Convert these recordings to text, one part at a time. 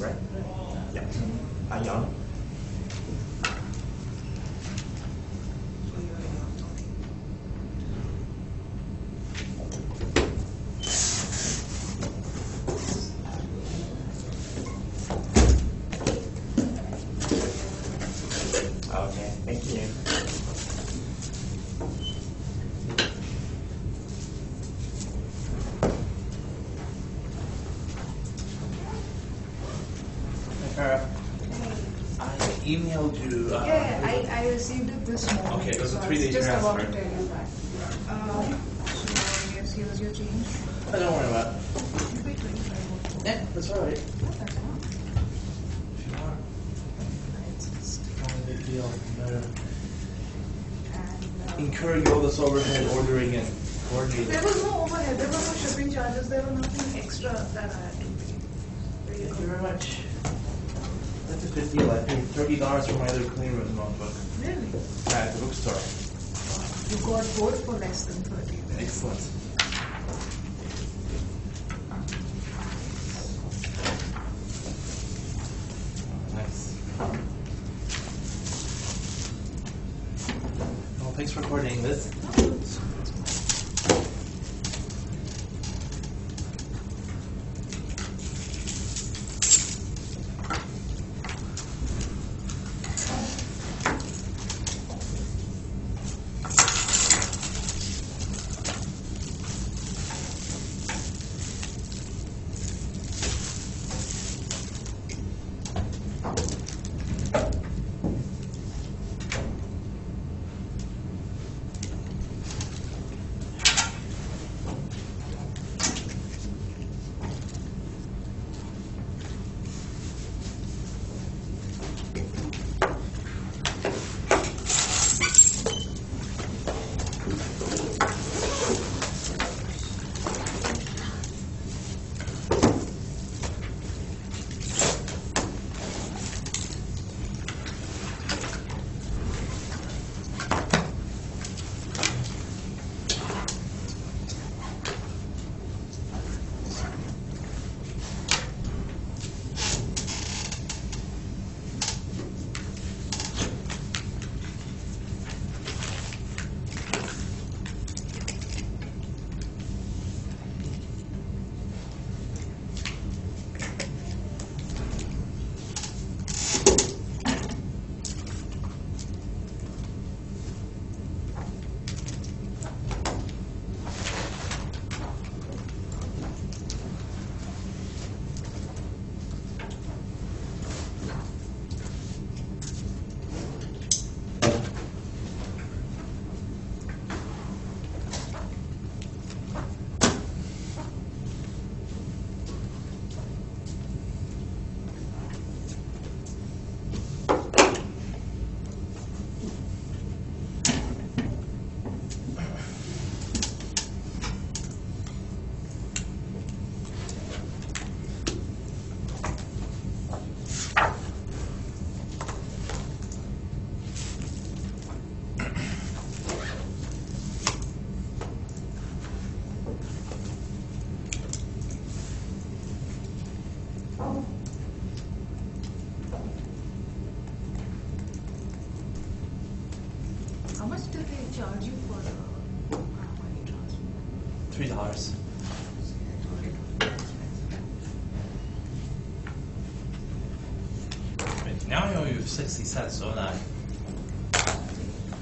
right? Yeah. Ion. Okay, thank you. Emailed you. Yeah, I received it this morning. Okay, it was a 3-day just transfer. about to tell you that. So yes, here's your change. Oh, don't worry about it. You pay 25. Yeah, that's all right. That's not. If you want. It's not a big deal. And Incurring all this overhead ordering and coordinating. there was no overhead. There were no shipping charges. There was nothing extra that I had to pay. There you Thank go. you very much. That's a good deal. I paid $30 for my other clean room notebook. Really? At the bookstore. You got both for less than 30. Then. Excellent. Nice. Well, thanks for coordinating this. How much did they charge you for the money transfer? $3. Wait, now I owe you 60 cents, don't I?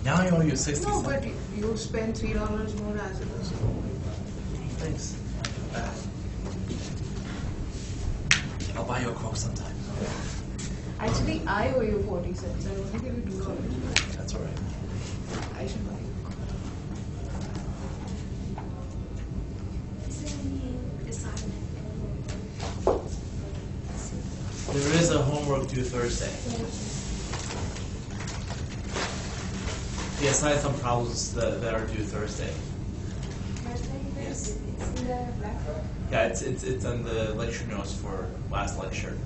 Now I owe you 60 No, cents. but you spend $3 more as it is. Thanks. I'll buy you a Coke sometime. Actually, I owe you 40 cents. I only give you $2. That's all right. I should buy you. There is a homework due Thursday. He assigned some problems that are due Thursday. Yes. It's in the blackboard. Yeah, it's on the lecture notes for last lecture.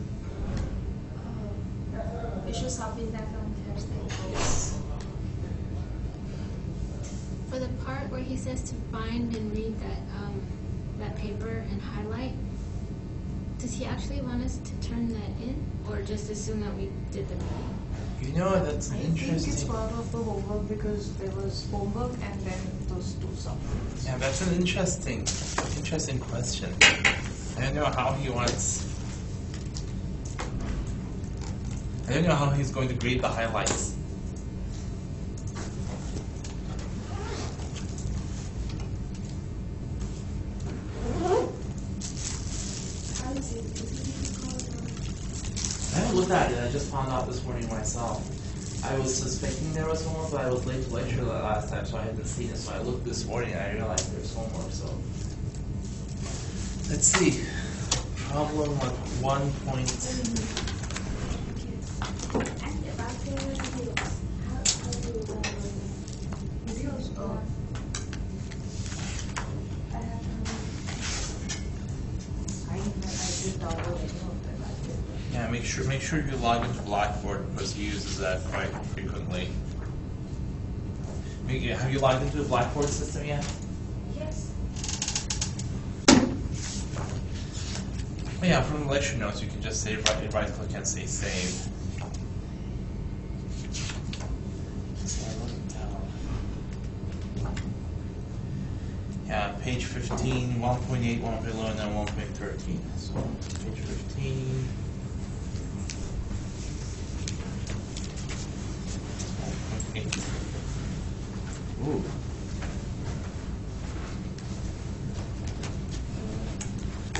You should submit that on Thursday. Yes. For the part where he says to find and read that paper and highlight, does he actually want us to turn that in? just assume that we did the meeting? You know, that's I an think it's interesting. part of the homework because there was homework and then those two subjects. Yeah, that's an interesting question. I don't know how he wants. I don't know how he's going to grade the highlights. I haven't looked at it. I just found out this morning myself. I was suspecting there was homework, but I was late to lecture the last time, so I hadn't seen it. So I looked this morning and I realized there's homework. So let's see. Problem with 1 point. And about the videos, how do you Videos, I did download any of them. I did. Yeah, make sure you log into Blackboard because he uses that quite frequently. Have you logged into the Blackboard system yet? Yes. Oh, yeah, from the lecture notes you can just say right click and say save. Yeah, page 15, 1.8, 1.11, and 1.13. So page 15. 1.8. Ooh.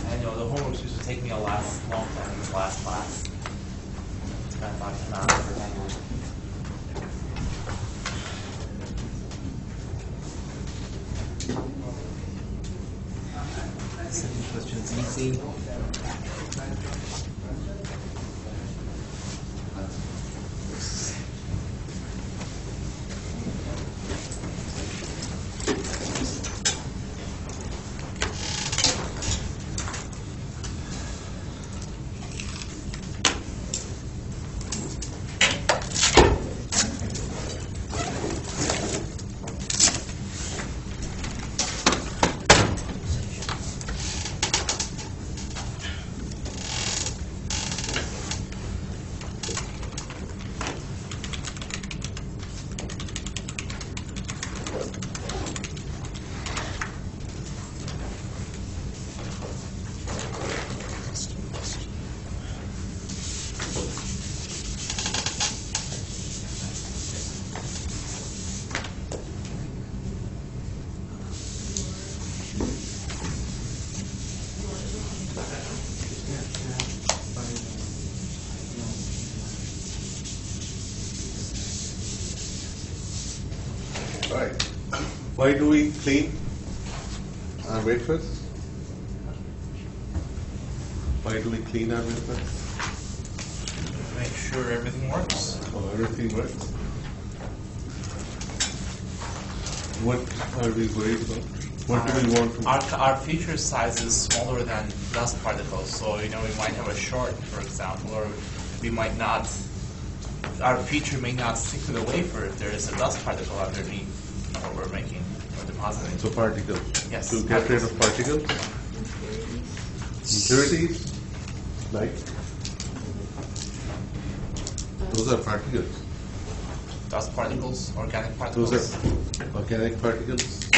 I know the homework used to take me a long time in this last class. It's kind of knocking out for homework. Second question's easy. Right. Why do we clean our wafers? Why do we clean our wafers? Make sure everything works. Oh, everything works. What are we worried about? What do we want to? Our feature size is smaller than dust particles, so we might have a short, for example, or we might not. Our feature may not stick to the wafer if there is a dust particle underneath what we're making or depositing. So particles. Yes. To get rid of particles. Impurities. Like those are particles. Dust particles, organic Those particles. are organic particles.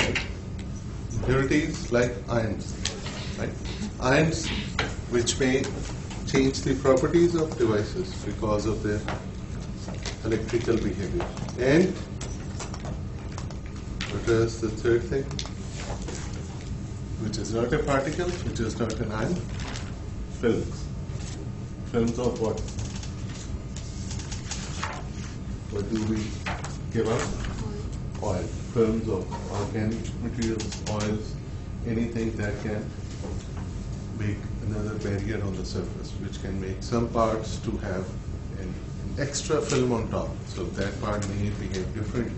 Impurities like ions. Right? Ions which may change the properties of devices because of their electrical behavior. And what is the third thing? Which is not a particle, which is not an ion? Films. Films of what? What do we give up? Oil. Films of organic materials, oils, anything that can make another barrier on the surface, which can make some parts to have an extra film on top, so that part may behave differently.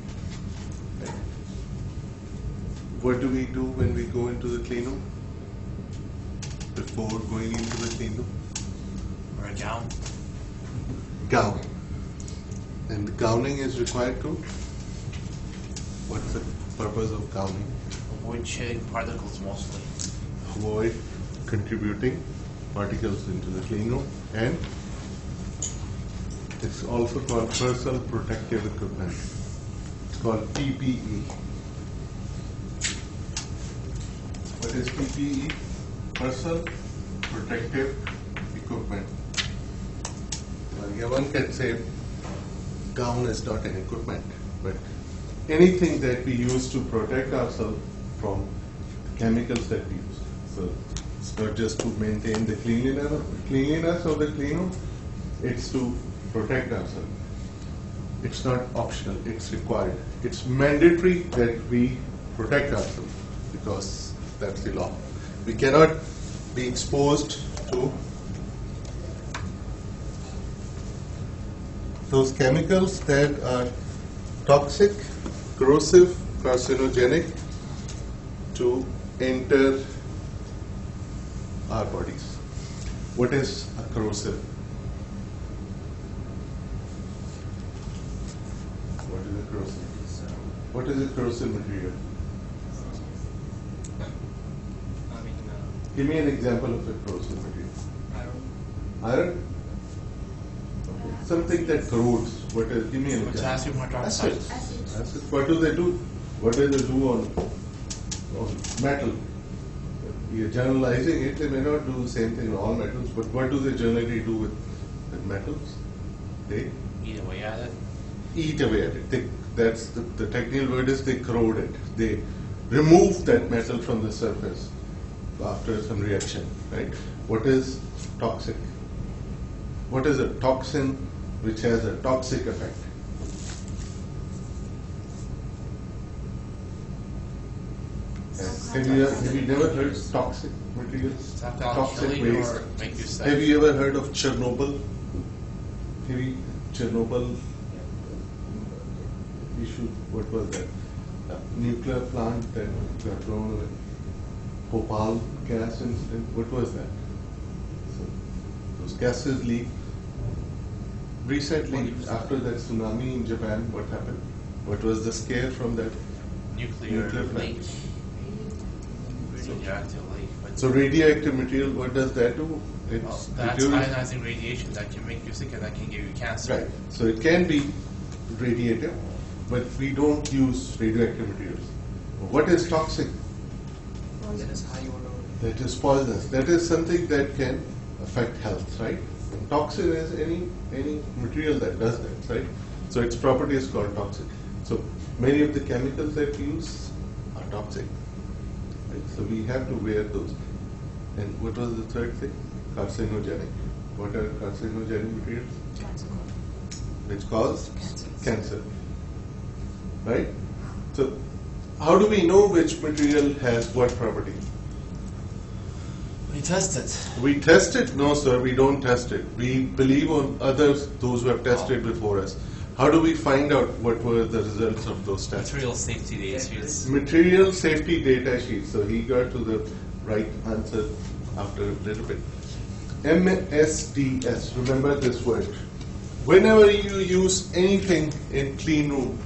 Right? What do we do when we go into the clean room? Before going into the clean room? Or a gown. Gown. And the gowning is required too? What's the purpose of gowning? Avoid shedding particles mostly. Avoid contributing particles into the clean room and It's also called personal protective equipment. It's called PPE. What is PPE? Personal protective equipment. One can say gown is not an equipment, but anything that we use to protect ourselves from chemicals that we use. So it's not just to maintain the cleanliness of the clean room, it's to protect ourselves. It's not optional, it's required. It's mandatory that we protect ourselves because that's the law. We cannot be exposed to those chemicals that are toxic, corrosive, carcinogenic to enter our bodies. What is a corrosive? What is a corrosive? What is a corrosive material? Give me an example of a corrosive material. Iron? Okay. Something that corrodes. What is? Give me an example. Potassium hydroxide. Acids. What do they do? What do they do on metal? You're generalizing it. They may not do the same thing on all metals, but what do they generally do with metals? They Eat away at it. eat away at it. That's the technical word is they corrode it. They remove that metal from the surface after some reaction, right? What is toxic? What is a toxin which has a toxic effect? Have you never heard of toxic materials? Tap down Toxic chili waste. or make you sick. Have you ever heard of Chernobyl? Chernobyl issue, what was that? Nuclear plant that got blown away. Opaque gas incident, what was that? So those gases leaked. Recently, after that tsunami in Japan, what happened? What was the scare from that? Nuclear plant? leak. Radioactive leak. But So radioactive material, what does that do? It's that's reduced- ionizing radiation that can make you sick and that can give you cancer. Right. So it can be radiative, but we don't use radioactive materials. What is toxic? That is high order. That is poisonous. That is something that can affect health, right? And toxin is any material that does that, right? So its property is called toxic. So many of the chemicals that we use are toxic. Right? So we have to wear those. And what was the third thing? Carcinogenic. What are carcinogenic materials? Which cause cancer. Right? So how do we know which material has what property? We test it. We test it? No, sir, we don't test it. We believe on others, those who have tested before us. How do we find out what were the results of those tests? Material safety data sheets. Material safety data sheet. So he got to the right answer after a little bit. MSDS, remember this word. Whenever you use anything in clean room,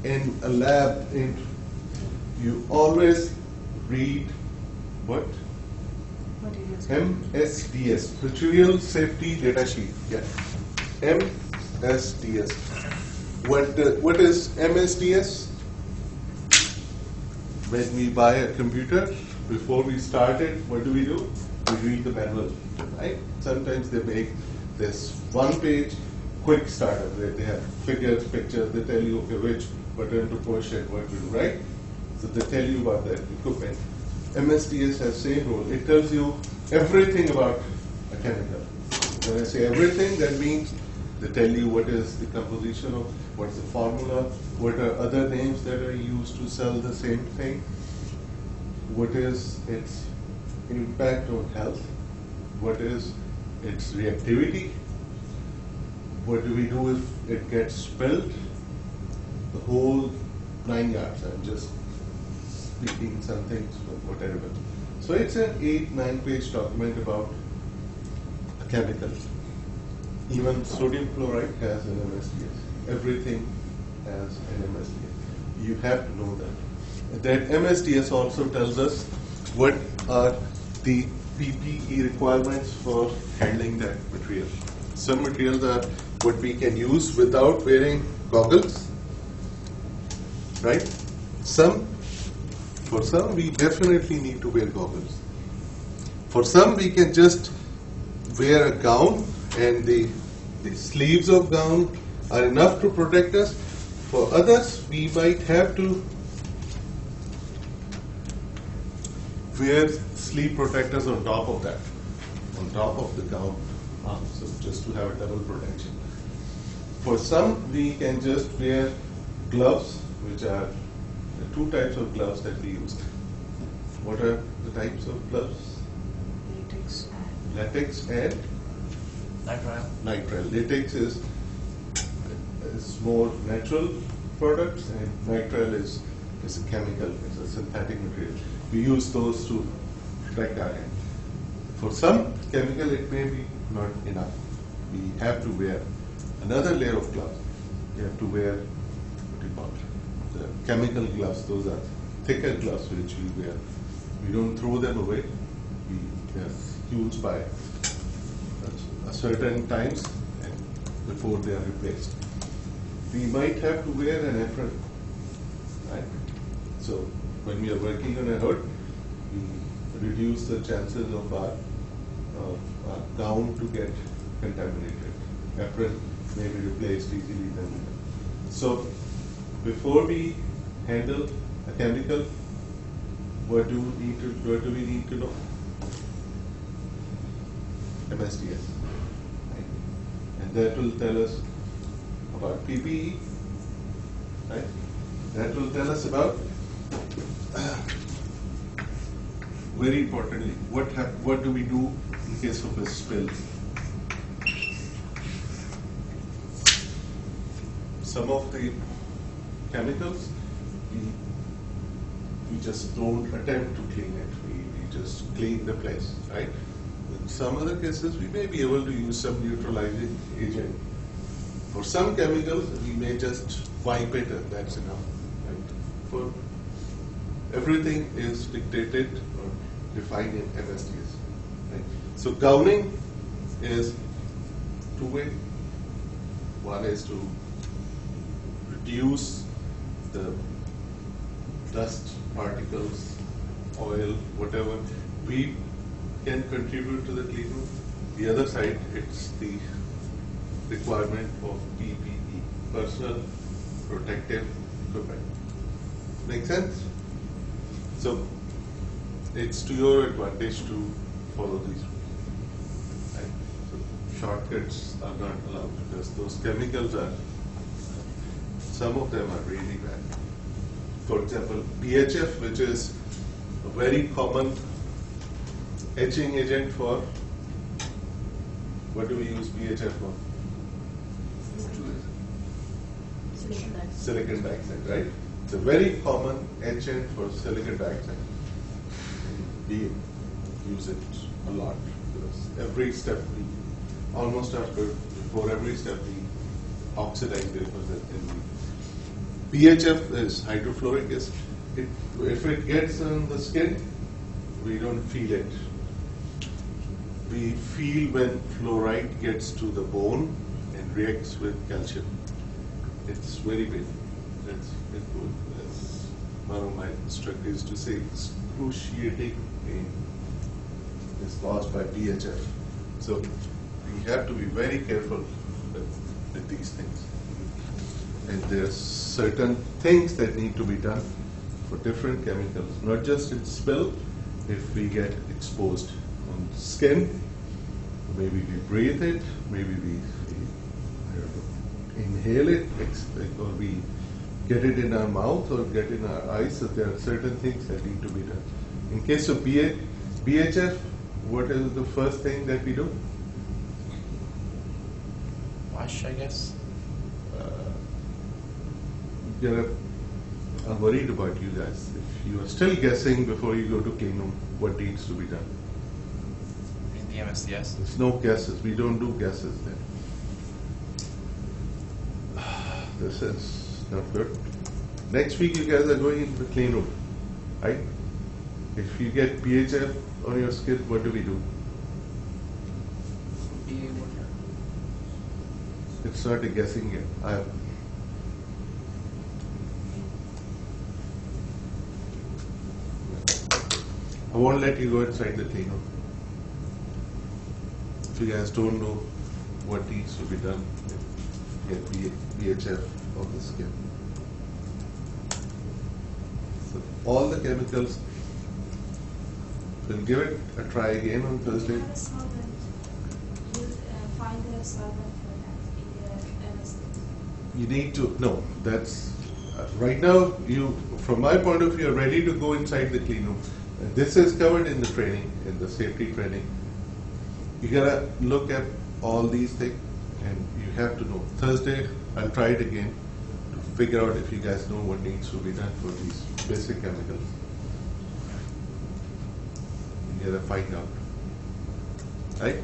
in a lab, you always read what? MSDS, Material Safety Data Sheet. Yeah. MSDS. What is MSDS? When we buy a computer, before we start it, what do? We read the manual, right? Sometimes they make this one-page quick starter where they have figures, pictures, they tell you, okay, which button to push and what to do, right? So they tell you about that equipment. MSDS has same role. It tells you everything about a chemical. When I say everything, that means they tell you what is the composition of, what's the formula, what are other names that are used to sell the same thing, what is its impact on health, what is its reactivity, what do we do if it gets spilled, the whole 9 yards. I'm just speaking something, whatever. So it's an 8-9 page document about a chemical. Even sodium chloride has an MSDS. Everything has an MSDS. You have to know that. That MSDS also tells us what are the PPE requirements for handling that material. Some materials are what we can use without wearing goggles, right? For some, we definitely need to wear goggles. For some, we can just wear a gown, and the sleeves of gown are enough to protect us. For others, we might have to wear sleeve protectors on top of that, on top of the gown, so just to have a double protection. For some, we can just wear gloves, which are the two types of gloves that we use. What are the types of gloves? Latex and Nitrile. nitrile. Latex is more natural products, and nitrile is a chemical, it's a synthetic material. We use those to protect our hand. For some chemical, it may be not enough. We have to wear another layer of gloves. You have to wear, what do you call it? The chemical gloves. Those are thicker gloves which we wear. We don't throw them away. They are used by a certain times and before they are replaced. We might have to wear an apron, right? So when we are working on a hood, we reduce the chances of our gown to get contaminated. Apron may be replaced easily then. So before we handle a chemical, what do we need to know? MSDS. Right? And that will tell us about PPE. Right? That will tell us about, very importantly, what do we do in case of a spill? Some of the chemicals, we just don't attempt to clean it. We just clean the place, right? In some other cases, we may be able to use some neutralizing agent. For some chemicals, we may just wipe it and that's enough. Right? For everything is dictated or defined in MSDS. Right? So gowning is two-way. One is to reduce the dust particles, oil, whatever we can contribute to the clean room. The other side, it's the requirement of PPE, personal protective equipment. Make sense? So it's to your advantage to follow these rules. Right? So shortcuts are not allowed because those chemicals are, some of them are really bad. For example, BHF, which is a very common etching agent for, what do we use BHF for? Silicon dioxide, right? It's a very common etchant for silicon dioxide. We use it a lot because every step before every step we oxidize wafers and BHF is hydrofluoric acid. If it gets on the skin, we don't feel it. We feel when fluoride gets to the bone and reacts with calcium. It's very painful. That's one of my instructors used to say, excruciating pain is caused by BHF. So we have to be very careful with these things. And there's certain things that need to be done for different chemicals, not just in spill. If we get exposed on skin, maybe we breathe it, maybe we I don't know, inhale it, or we get it in our mouth or get in our eyes. So there are certain things that need to be done. In case of BHF, what is the first thing that we do? Wash, I guess. I'm worried about you guys. If you are still guessing before you go to clean room, what needs to be done? In the MSDS. There's no guesses. We don't do guesses then. This is not good. Next week you guys are going into the clean room, right? If you get BHF on your skin, what do we do? It's not a guessing game. I won't let you go inside the clean room. If you guys don't know what needs to be done, get VHF on the skin. So all the chemicals, we'll give it a try again on Thursday. You have a solvent. You find a solvent for that in the MSD. You need to, no, that's, right now, you, from my point of view, are ready to go inside the clean room. This is covered in the training, in the safety training. You gotta look at all these things, and you have to know. Thursday, I'll try it again to figure out if you guys know what needs to be done for these basic chemicals. You gotta find out, right?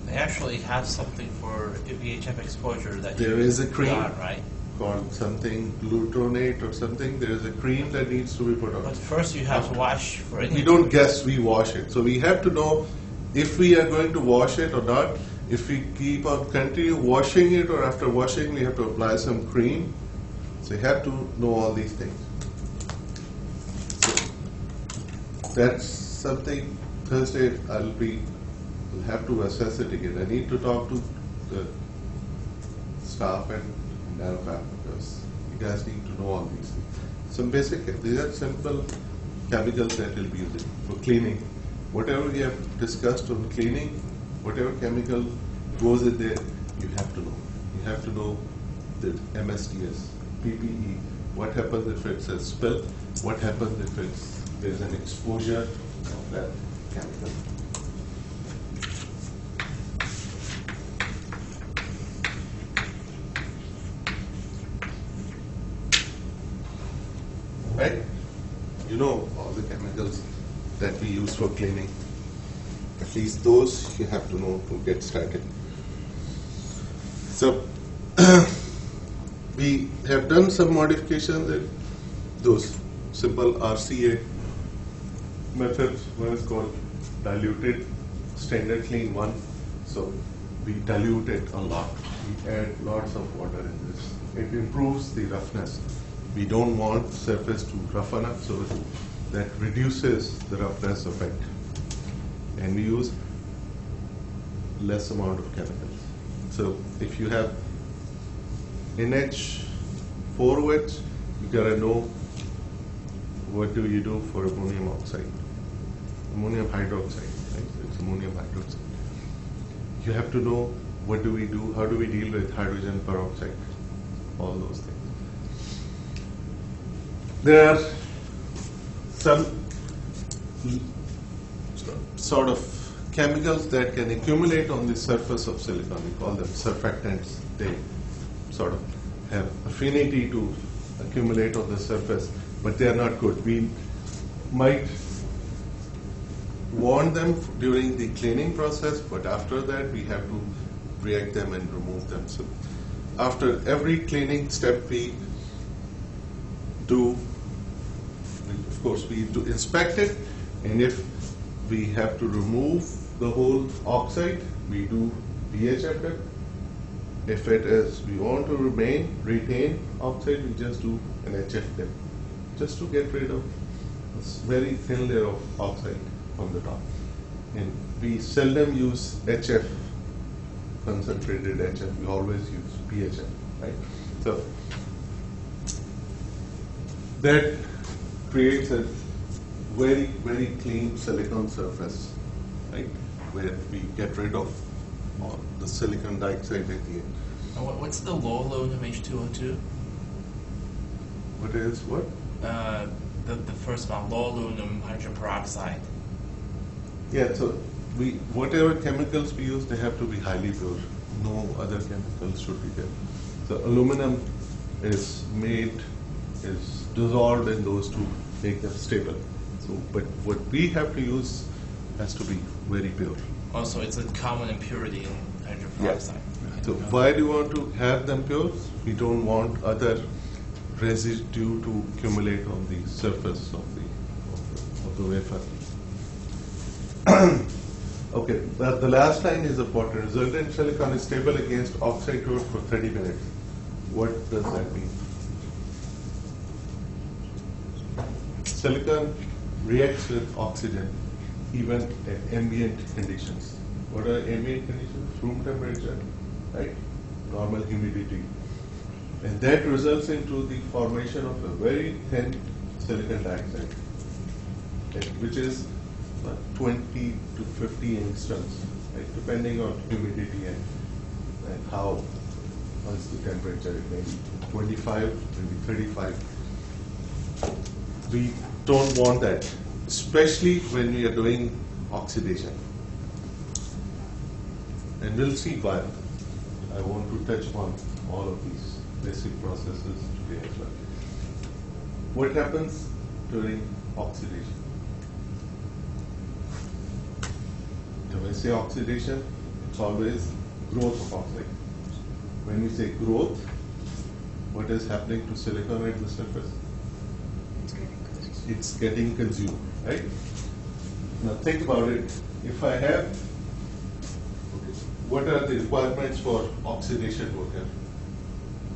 They actually have something for VHF exposure that There is a cream. put on, right? Called something glutonate or something. There is a cream that needs to be put on. But first you have to wash for it. We don't guess, we wash it. So we have to know if we are going to wash it or not. If we keep on continue washing it, or after washing we have to apply some cream. So you have to know all these things. So that's something Thursday I'll have to assess it again. I need to talk to the staff and because you guys need to know all these things. Some basic, these are simple chemicals that we'll be using for cleaning. Whatever we have discussed on cleaning, whatever chemical goes in there, you have to know. You have to know the MSDS, PPE, what happens if it's a spill, what happens if there's an exposure of that chemical. Right? You know all the chemicals that we use for cleaning. At least those you have to know to get started. So we have done some modifications in those simple RCA methods. One is called diluted standard clean one. So we dilute it a lot. We add lots of water in this. It improves the roughness. We don't want surface to roughen up, so that reduces the roughness effect. And we use less amount of chemicals. So if you have NH4OH, you gotta know what do you do for ammonium oxide. Ammonium hydroxide, right? It's ammonium hydroxide. You have to know what do we do, how do we deal with hydrogen peroxide, all those things. There are some sort of chemicals that can accumulate on the surface of silicon. We call them surfactants. They sort of have affinity to accumulate on the surface, but they are not good. We might want them during the cleaning process, but after that we have to react them and remove them. So after every cleaning step we do, of course, we do inspect it, and if we have to remove the whole oxide, we do VHF it. If it is, we want to retain oxide, we just do an HF dip, just to get rid of this very thin layer of oxide on the top. And we seldom use HF, concentrated HF, we always use VHF, right? So that creates a very, very clean silicon surface, right? Where we get rid of all the silicon dioxide at the end. What's the low load of H2O2? What is what? The first one, low aluminum hydrogen peroxide. Yeah, so whatever chemicals we use, they have to be highly pure. No other chemicals should be there. So aluminum is dissolved in those to make them stable. So, but what we have to use has to be very pure. Also, it's a common impurity in hydrogen peroxide. So why do you want to have them pure? We don't want other residue to accumulate on the surface of the wafer. Okay, the last line is important. Resultant silicon is stable against oxide load for 30 minutes. What does that mean? Silicon reacts with oxygen even at ambient conditions. What are ambient conditions? Room temperature, right? Normal humidity. And that results into the formation of a very thin silicon dioxide, okay, which is 20 to 50 angstroms, right, depending on humidity and how is the temperature. It may be 25, maybe 35. We don't want that, especially when we are doing oxidation. And we'll see why. I want to touch on all of these basic processes today as well. What happens during oxidation? When I say oxidation, it's always growth of oxide. When we say growth, what is happening to silicon at the surface? It's getting consumed, right? Now think about it. If I have, what are the requirements for oxidation to occur?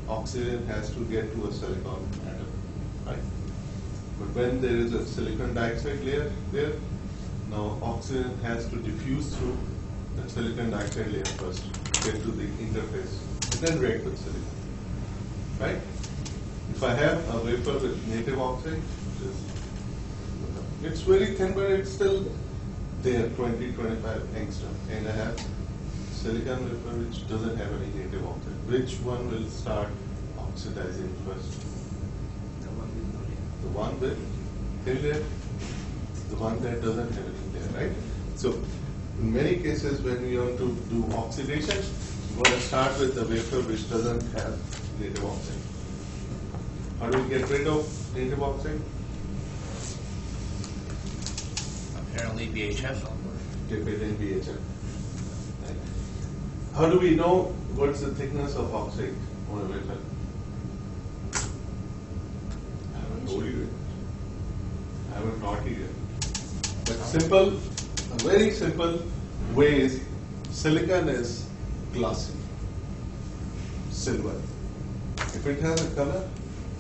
Oxygen has to get to a silicon atom, right? But when there is a silicon dioxide layer there, now oxygen has to diffuse through the silicon dioxide layer first, get to the interface, and then react with silicon, right? If I have a wafer with native oxide, it's very thin, but it's still there, 20, 25 angstrom, and I have silicon wafer which doesn't have any native oxide. Which one will start oxidizing first? The one with no layer. The one with thin layer, the one that doesn't have any layer, right? So in many cases when we want to do oxidation, we want to start with the wafer which doesn't have native oxide. How do we get rid of native oxide? Apparently BHF. Dip it in BHF. Right. How do we know what's the thickness of oxide on a wafer? I haven't told you it. I haven't taught you yet. But simple, a very simple way is silicon is glassy, silver. If it has a color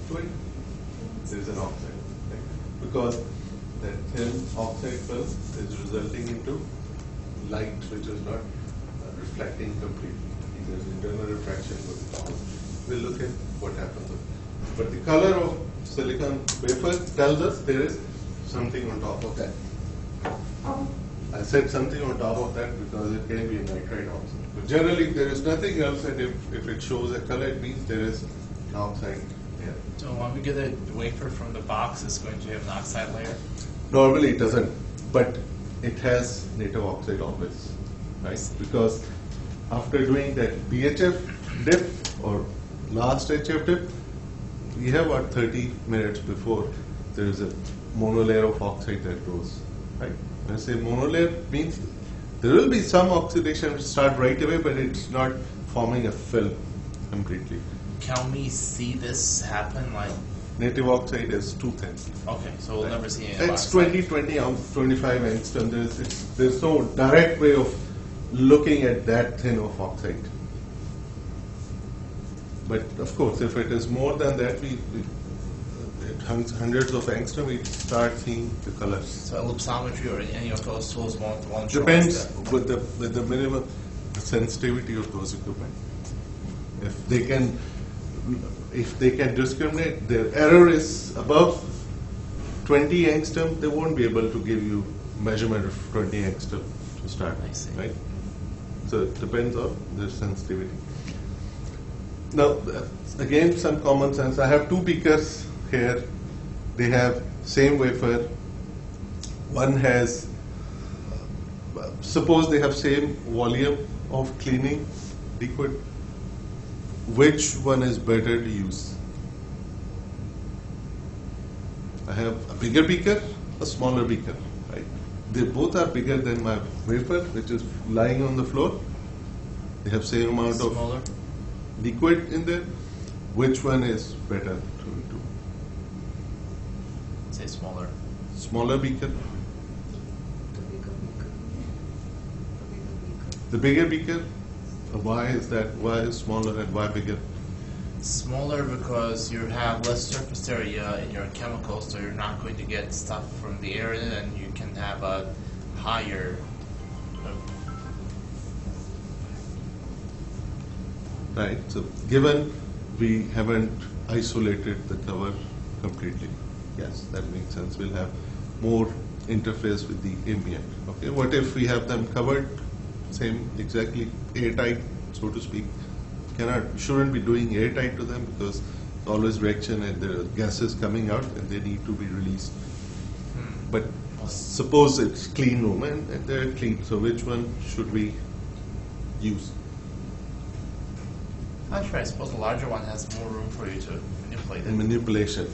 to it, there is an oxide. Right? Because that thin oxide film is resulting into light which is not reflecting completely. There is internal refraction with the power. We'll look at what happens. But the color of silicon wafer tells us there is something on top of that. I said something on top of that because it can be a nitride oxide. But generally there is nothing else, and if it shows a color, it means there is an oxide here. So when we get a wafer from the box, it's going to have an oxide layer? Normally it doesn't, but it has native oxide always, right? Because after doing that BHF dip or last HF dip, we have about 30 minutes before there is a monolayer of oxide that grows, right? When I say monolayer, means there will be some oxidation start right away, but it's not forming a film completely. Can we see this happen? Like, Native oxide is too thin. okay, so we'll never see any It's oxide. 25 angstrom. There's no direct way of looking at that thin of oxide. But of course, if it is more than that, it hundreds of angstrom, we start seeing the colors. So ellipsometry or any of those tools won't show Depends us that. with the minimum sensitivity of those equipment. If they can discriminate, their error is above 20 angstrom, they won't be able to give you measurement of 20 angstrom to start, I see. right? So it depends on their sensitivity. Now, again, some common sense. I have two beakers here. They have same wafer. One has, suppose they have same volume of cleaning liquid. Which one is better to use? I have a bigger beaker, a smaller beaker, right? They both are bigger than my wafer, which is lying on the floor. They have same amount of Smaller? liquid in there. Which one is better to do? Say smaller. Smaller beaker. The bigger beaker, why is that? Why is smaller and why bigger? Smaller because you have less surface area in your chemicals, so you're not going to get stuff from the air in it, and you can have a higher. Right. So given we haven't isolated the cover completely, yes, that makes sense. We'll have more interface with the ambient. Okay. What if we have them covered, same exactly airtight, so to speak? Shouldn't be doing airtight to them because there's always reaction and there are gases coming out and they need to be released. But suppose it's clean room and they're clean. So which one should we use? Not sure. I suppose the larger one has more room for you to manipulate it. In manipulation,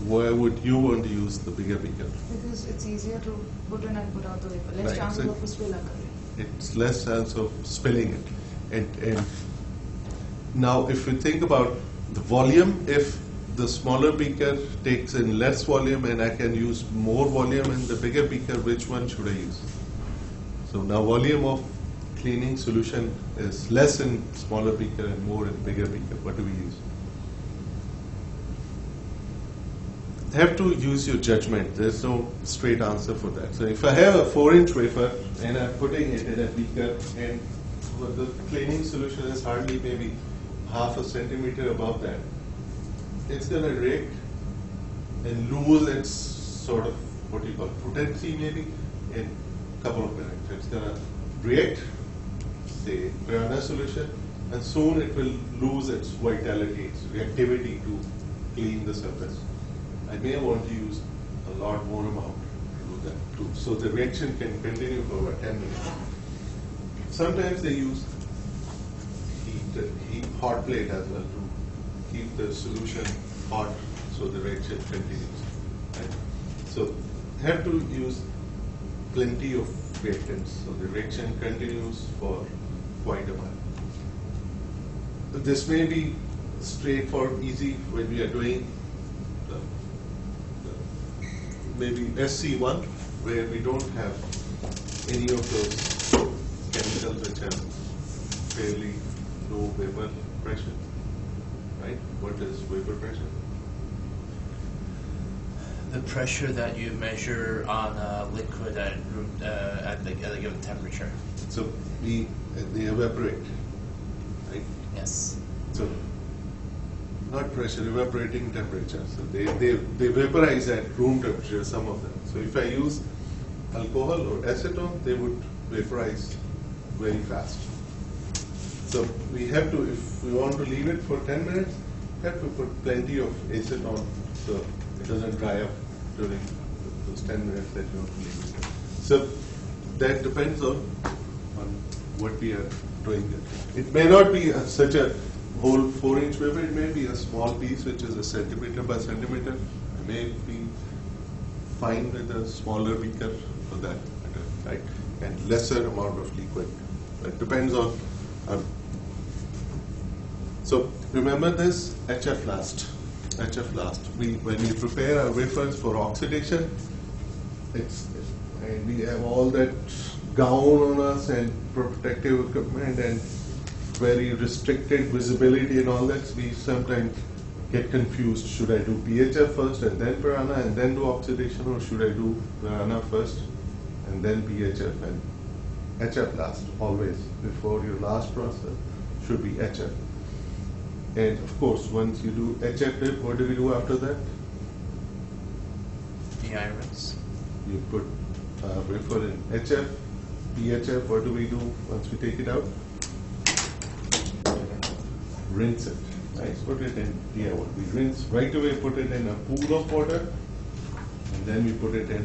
where would you want to use the bigger beaker? Because it's easier to put in and put out the wafer. Less Right, chances so of a spill occurring. It's less chance of spilling it. And now if we think about the volume, if the smaller beaker takes in less volume and I can use more volume in the bigger beaker, which one should I use? So now volume of cleaning solution is less in smaller beaker and more in bigger beaker. What do we use? Have to use your judgment. There's no straight answer for that. So if I have a 4-inch wafer and I'm putting it in a beaker and the cleaning solution is hardly maybe half a centimeter above that, it's going to react and lose its sort of what you call potency maybe in a couple of minutes. It's going to react, say, piranha solution, and soon it will lose its vitality, its reactivity to clean the surface. I may want to use a lot more amount to do that too. So the reaction can continue for about 10 minutes. Sometimes they use heat hot plate as well to keep the solution hot so the reaction continues. Right? So have to use plenty of reactants so the reaction continues for quite a while. This may be straightforward, easy when we are doing maybe SC1 where we don't have any of those chemicals which have fairly low vapor pressure, right? What is vapor pressure? The pressure that you measure on a liquid at a given temperature. So they evaporate, right? Yes. So not pressure, evaporating temperature. So they vaporize at room temperature, some of them. So if I use alcohol or acetone, they would vaporize very fast. So we have to, if we want to leave it for 10 minutes, we have to put plenty of acetone so it doesn't dry up during those 10 minutes that you want to leave it. So that depends on what we are doing. It may not be such a whole 4-inch wafer, it may be a small piece which is a centimeter by centimeter. I may be fine with a smaller beaker for that matter, right? And lesser amount of liquid. It depends on. So remember this HF last. HF last. When we prepare our wafers for oxidation, and we have all that gown on us and protective equipment and very restricted visibility and all that, we sometimes get confused. Should I do PHF first and then piranha and then do oxidation, or should I do piranha first and then PHF and HF last? Always before your last process should be HF. And of course, once you do HF dip, what do we do after that? De-iris. You put wafer in HF, PHF. What do we do once we take it out? Rinse it. Right? Put it in DIY. We rinse right away. Put it in a pool of water, and then we put it in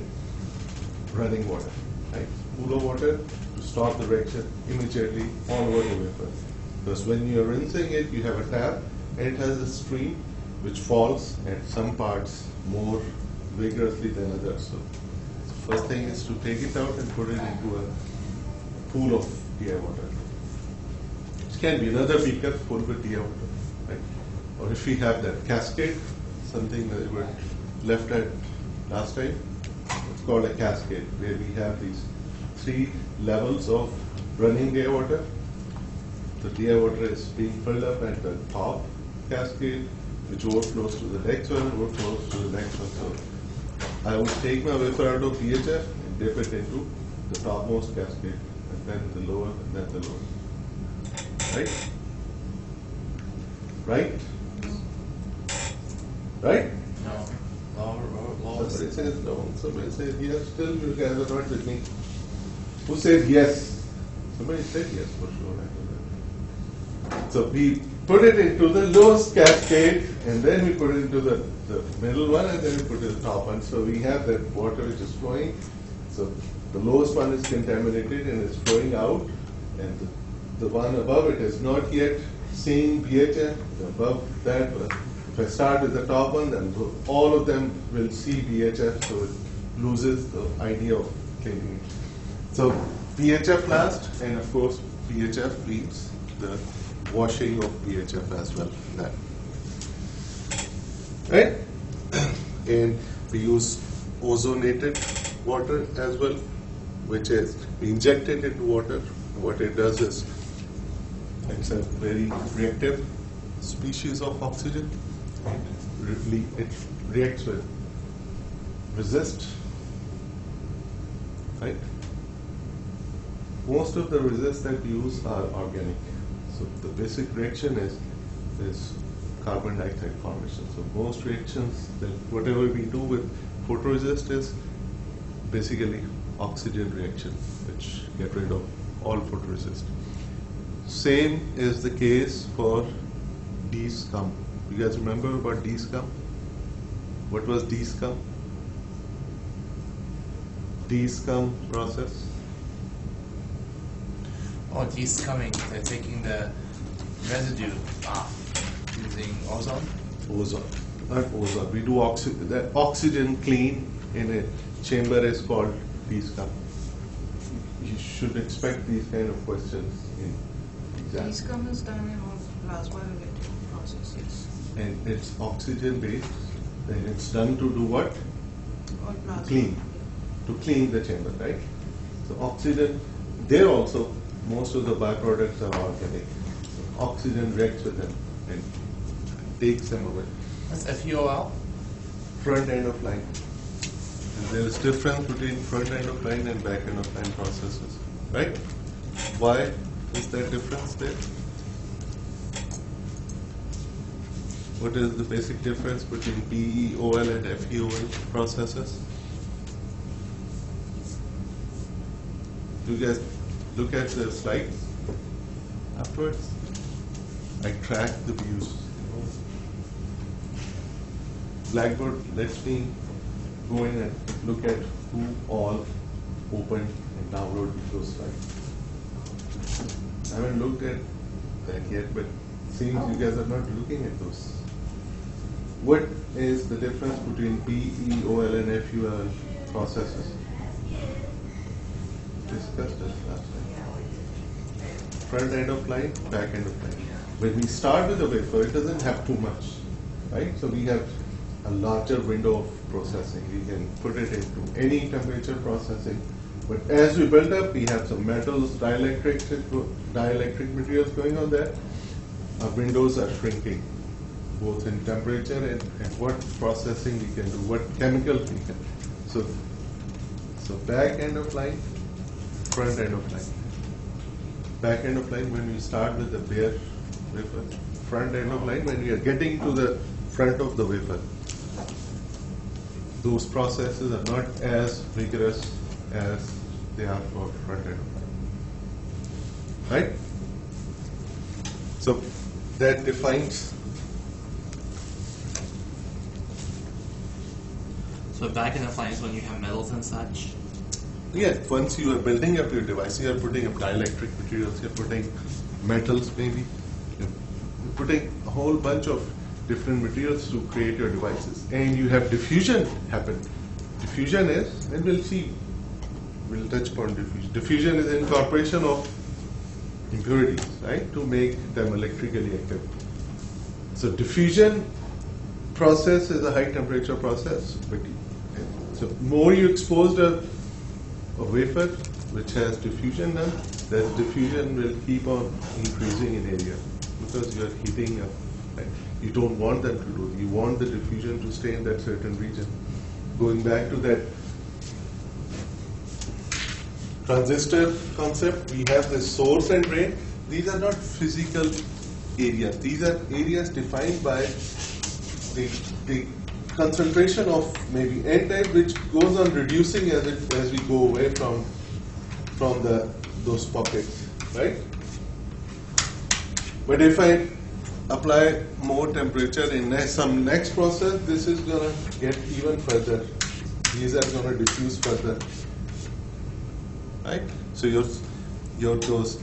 running water. Right? Pool of water to stop the reaction immediately all over the wafer. Because when you are rinsing it, you have a tap, and it has a stream which falls at some parts more vigorously than others. So the first thing is to take it out and put it into a pool of DI water. It can be another beaker full with DI water, right? Or if we have that cascade, something that we were left at last time, it's called a cascade, where we have these 3 levels of running gray water. The gray water is being filled up at the top cascade, which overflows to the next one, overflows to the next one. So I would take my wafer out of VHF and dip it into the topmost cascade, and then the lower, and then the lower. Right? Right? Right? No. Lower. Somebody says no. Somebody says yes. Still, you guys are not with me. Who said yes? Somebody said yes for sure. So we put it into the lowest cascade, and then we put it into the middle one, and then we put it in the top one. So we have that water which is flowing. So the lowest one is contaminated and is flowing out, and the one above it is not yet seeing VHF. Above that, if I start with the top one, then all of them will see VHF, so it loses the idea of cleaning it. So VHF last, and of course VHF leads the washing of VHF as well. That. Right? And we use ozonated water as well, which is we inject it into water. What it does is it's a very reactive species of oxygen. It reacts with resist, right? Most of the resists that we use are organic. So the basic reaction is carbon dioxide formation. So most reactions, that whatever we do with photoresist is basically oxygen reaction, which get rid of all photoresist. Same is the case for de-scum. You guys remember about de-scum? What was de-scum? De-scum process. Oh, de-scumming. They're taking the residue off using ozone. Ozone, not ozone. We do the oxygen clean in a chamber is called de-scum. You should expect these kind of questions in exams. De-scum is done in all plasma-related processes. And it's oxygen based, and it's done to do what? All plasma. To clean the chamber, right? So oxygen, there also most of the byproducts are organic. So oxygen reacts with them and takes them away. That's FUOL. Front end of line. And there is difference between front end of line and back end of line processes, right? Why is there difference there? What is the basic difference between PEOL and FEOL processes? Do you guys look at the slides afterwards? I track the views. Blackboard lets me go in and look at who all opened and downloaded those slides. I haven't looked at that yet, but it seems you guys are not looking at those. What is the difference between PEOL and FUOL processes? Discussed this last time. Front end of line, back end of line. When we start with the wafer, it doesn't have too much, right? So we have a larger window of processing. We can put it into any temperature processing. But as we build up, we have some metals, dielectric materials going on there. Our windows are shrinking, both in temperature and what processing we can do, what chemicals we can. So back end of line, front end of line. Back end of line when we start with the bare wafer. Front end of line when we are getting to the front of the wafer. Those processes are not as rigorous as they are for front end of line. Right? So that defines. So back in the line is when you have metals and such. Yeah, once you are building up your device, you are putting up dielectric materials, you're putting metals maybe, you're putting a whole bunch of different materials to create your devices. And you have diffusion happen. Diffusion is, and we'll touch upon diffusion. Diffusion is incorporation of impurities, right, to make them electrically active. So diffusion process is a high temperature process. But so more you exposed a wafer which has diffusion done, that diffusion will keep on increasing in area because you are heating up. Right? You don't want them to do. You want the diffusion to stay in that certain region. Going back to that transistor concept, we have the source and drain. These are not physical areas. These are areas defined by the concentration of maybe N-type, which goes on reducing as we go away from those pockets, right? But if I apply more temperature in some next process, this is going to get even further. These are going to diffuse further, right? So your those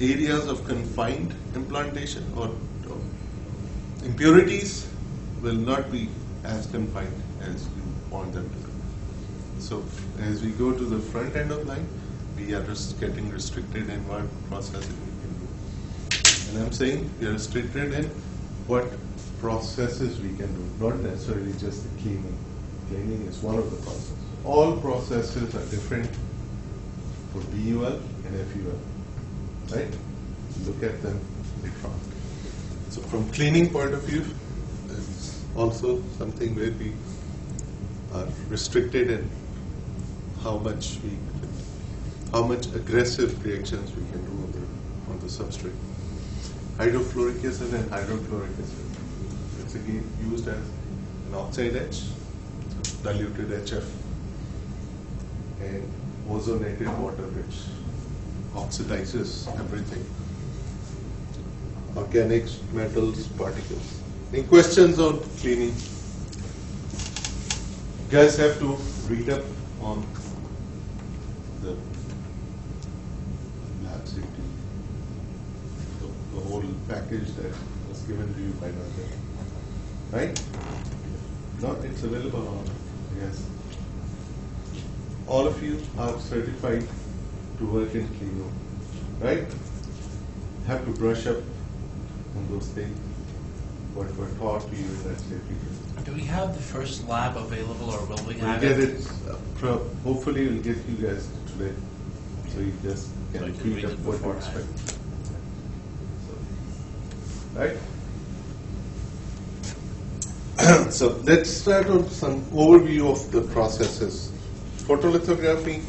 areas of confined implantation or impurities will not be as confined as you want them to be. So as we go to the front end of line, we are just getting restricted in what processing we can do. And I'm saying we are restricted in what processes we can do, not necessarily just the cleaning. Cleaning is one of the processes. All processes are different for BUL and FUL, right? Look at them different. So from cleaning point of view, it's also something where we are restricted in how much aggressive reactions we can do on the substrate. Hydrofluoric acid and hydrochloric acid. It's again used as an oxide etch, diluted HF, and ozonated water, which oxidizes everything. Organics, metals, particles. Any questions on cleaning? You guys have to read up on the lab safety, the whole package that was given to you by Nadia, right? No, it's available on, yes. All of you are certified to work in clean room, right? Have to brush up on those things, what were taught to you in that safety class. Do we have the first lab available, or will we We'll have get it, hopefully we'll get you guys today, so you just So can you can read read up it what to beforehand. expect. Right? So let's start on some overview of the processes. Photolithography,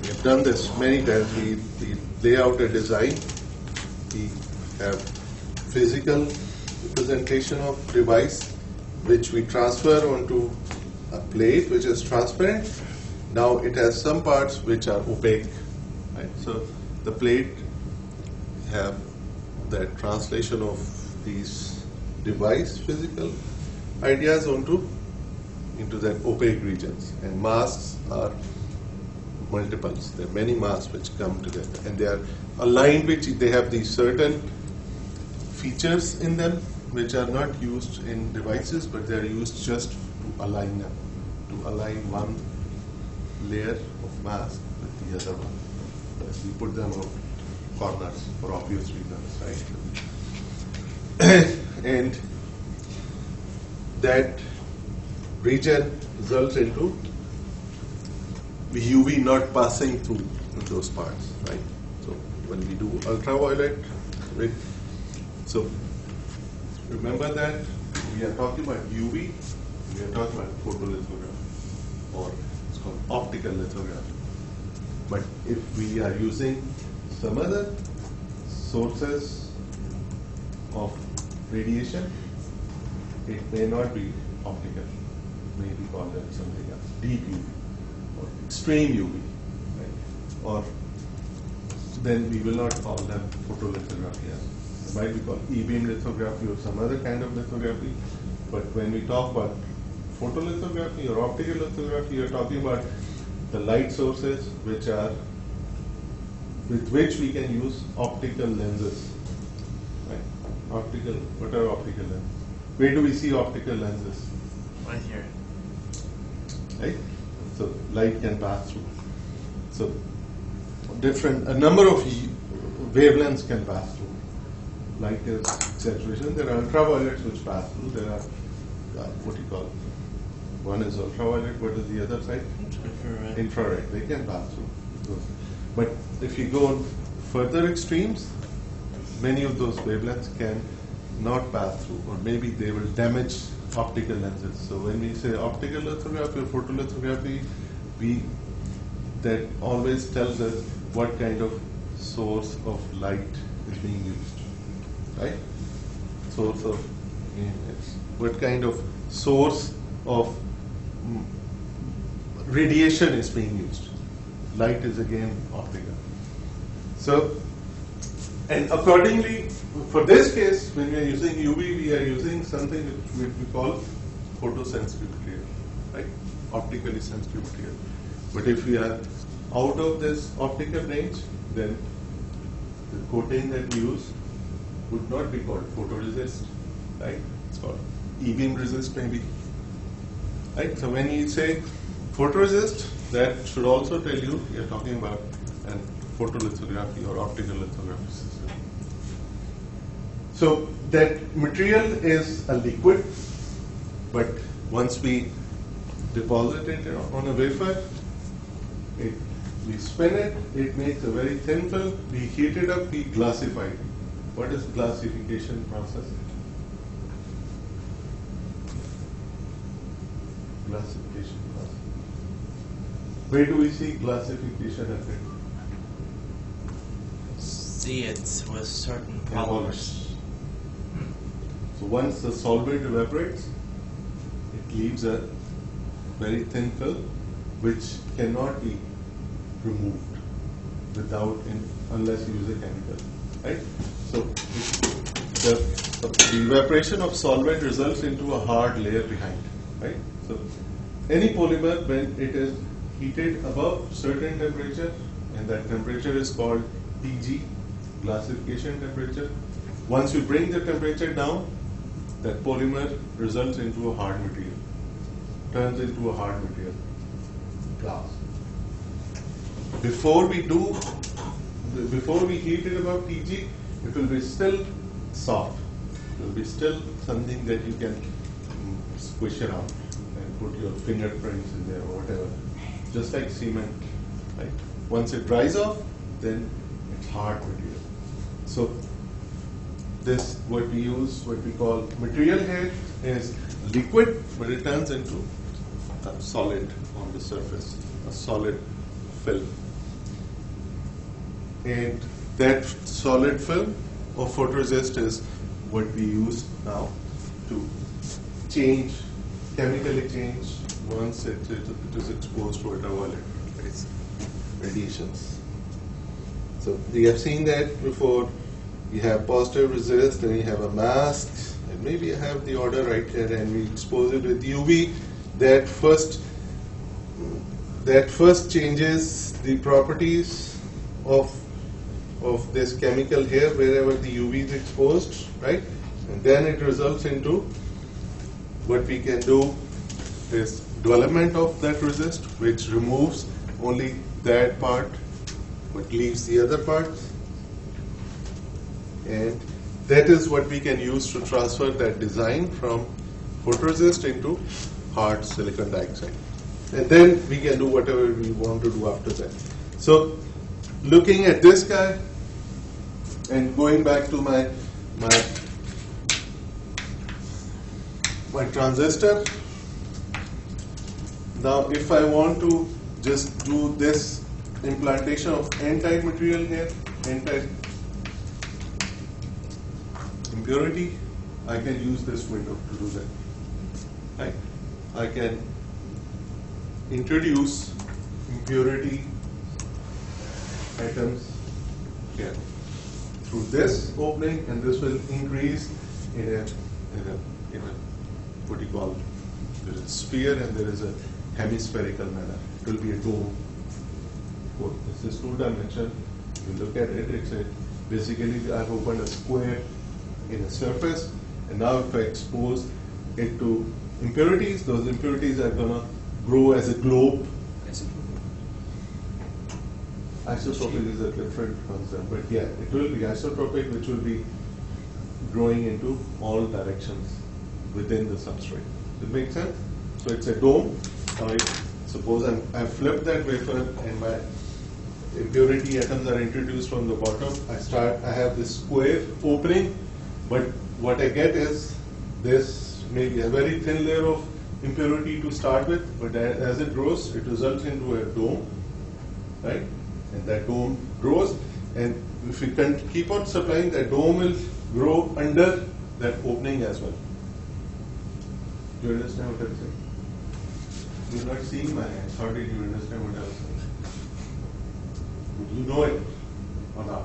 we have done this many times. We lay out a design, we have physical representation of device which we transfer onto a plate which is transparent. Now it has some parts which are opaque, right? So the plate have that translation of these device physical ideas into that opaque regions, and masks are multiples. There are many masks which come together, and they are aligned with, they have these certain features in them which are not used in devices, but they are used just to align them, to align one layer of mask with the other one. We put them on corners for obvious reasons, right? And that region results into the UV not passing through those parts, right? So when we do ultraviolet, right? So remember that we are talking about UV, we are talking about photolithography, or it's called optical lithography. But if we are using some other sources of radiation, it may not be optical. It may be called as something else, deep UV or extreme UV, right? Or then we will not call them photolithography. It might be called E-beam lithography or some other kind of lithography. But when we talk about photolithography or optical lithography, you're talking about the light sources with which we can use optical lenses. Right? What are optical lenses? Where do we see optical lenses? Right here. Right? So light can pass through. So a number of wavelengths can pass through. Light is saturation. There are ultraviolets which pass through. There are what do you call it? One is ultraviolet. What is the other side? Infrared, they can pass through. But if you go on further extremes, many of those wavelengths can not pass through, or maybe they will damage optical lenses. So when we say optical lithography or photolithography, that always tells us what kind of source of light is being used, right? Source of, what kind of source of radiation is being used. Light is again optical. So, and accordingly, for this case, when we are using UV, we are using something which we call photosensitive material, right? Optically sensitive material. But if we are out of this optical range, then the coating that we use would not be called photoresist, right? It's called E-beam resist maybe, right? So when you say photoresist, that should also tell you we are talking about an photolithography or optical lithography system. So that material is a liquid, but once we deposit it on a wafer, we spin it, it makes a very thin film, we heat it up, we glassify it. What is glassification process? Glassification process. Where do we see glassification occur? See it with certain polymers. So once the solvent evaporates, it leaves a very thin film which cannot be removed unless you use a chemical, right? So the evaporation of solvent results into a hard layer behind, right? So any polymer, when it is heated above certain temperature, and that temperature is called TG, glassification temperature. Once you bring the temperature down, that polymer results into a hard material, turns into a hard material, glass. Before we heat it above TG, it will be still soft. It will be still something that you can squish around and put your fingerprints in there or whatever, just like cement, right? Once it dries off, then it's hard material. So this, what we call material here is liquid, but it turns into a solid on the surface, a solid film. And that solid film of photoresist is what we use now to chemically change once it is exposed to ultraviolet radiations. So we have seen that before. You have positive resist, and you have a mask, and maybe you have the order right here, and we expose it with UV. That first changes the properties of this chemical here wherever the UV is exposed, right? And then it results into what we can do is development of that resist, which removes only that part but leaves the other parts. And that is what we can use to transfer that design from photoresist into hard silicon dioxide. And then we can do whatever we want to do after that. So looking at this guy and going back to my transistor. Now if I want to just do this implantation of N-type material here, N-type impurity, I can use this window to do that. Right? I can introduce impurity atoms here through this opening, and this will increase in a what do you call it? There is a sphere and there is a hemispherical manner. It will be a dome. This is two-dimensional. You look at it, it's basically I've opened a square in a surface, and now if I expose it to impurities, those impurities are going to grow as a globe. Isotropic is a different concept, but yeah, it will be isotropic, which will be growing into all directions within the substrate. Does it make sense? So it's a dome. Suppose I flip that wafer and my impurity atoms are introduced from the bottom. I have this square opening, but what I get is this maybe a very thin layer of impurity to start with, but as it grows, it results into a dome, right? And that dome grows, and if we can keep on supplying, that dome will grow under that opening as well. Do you understand what I'm saying? You're not seeing my hands. How did you understand what I was saying? Would you know it or not?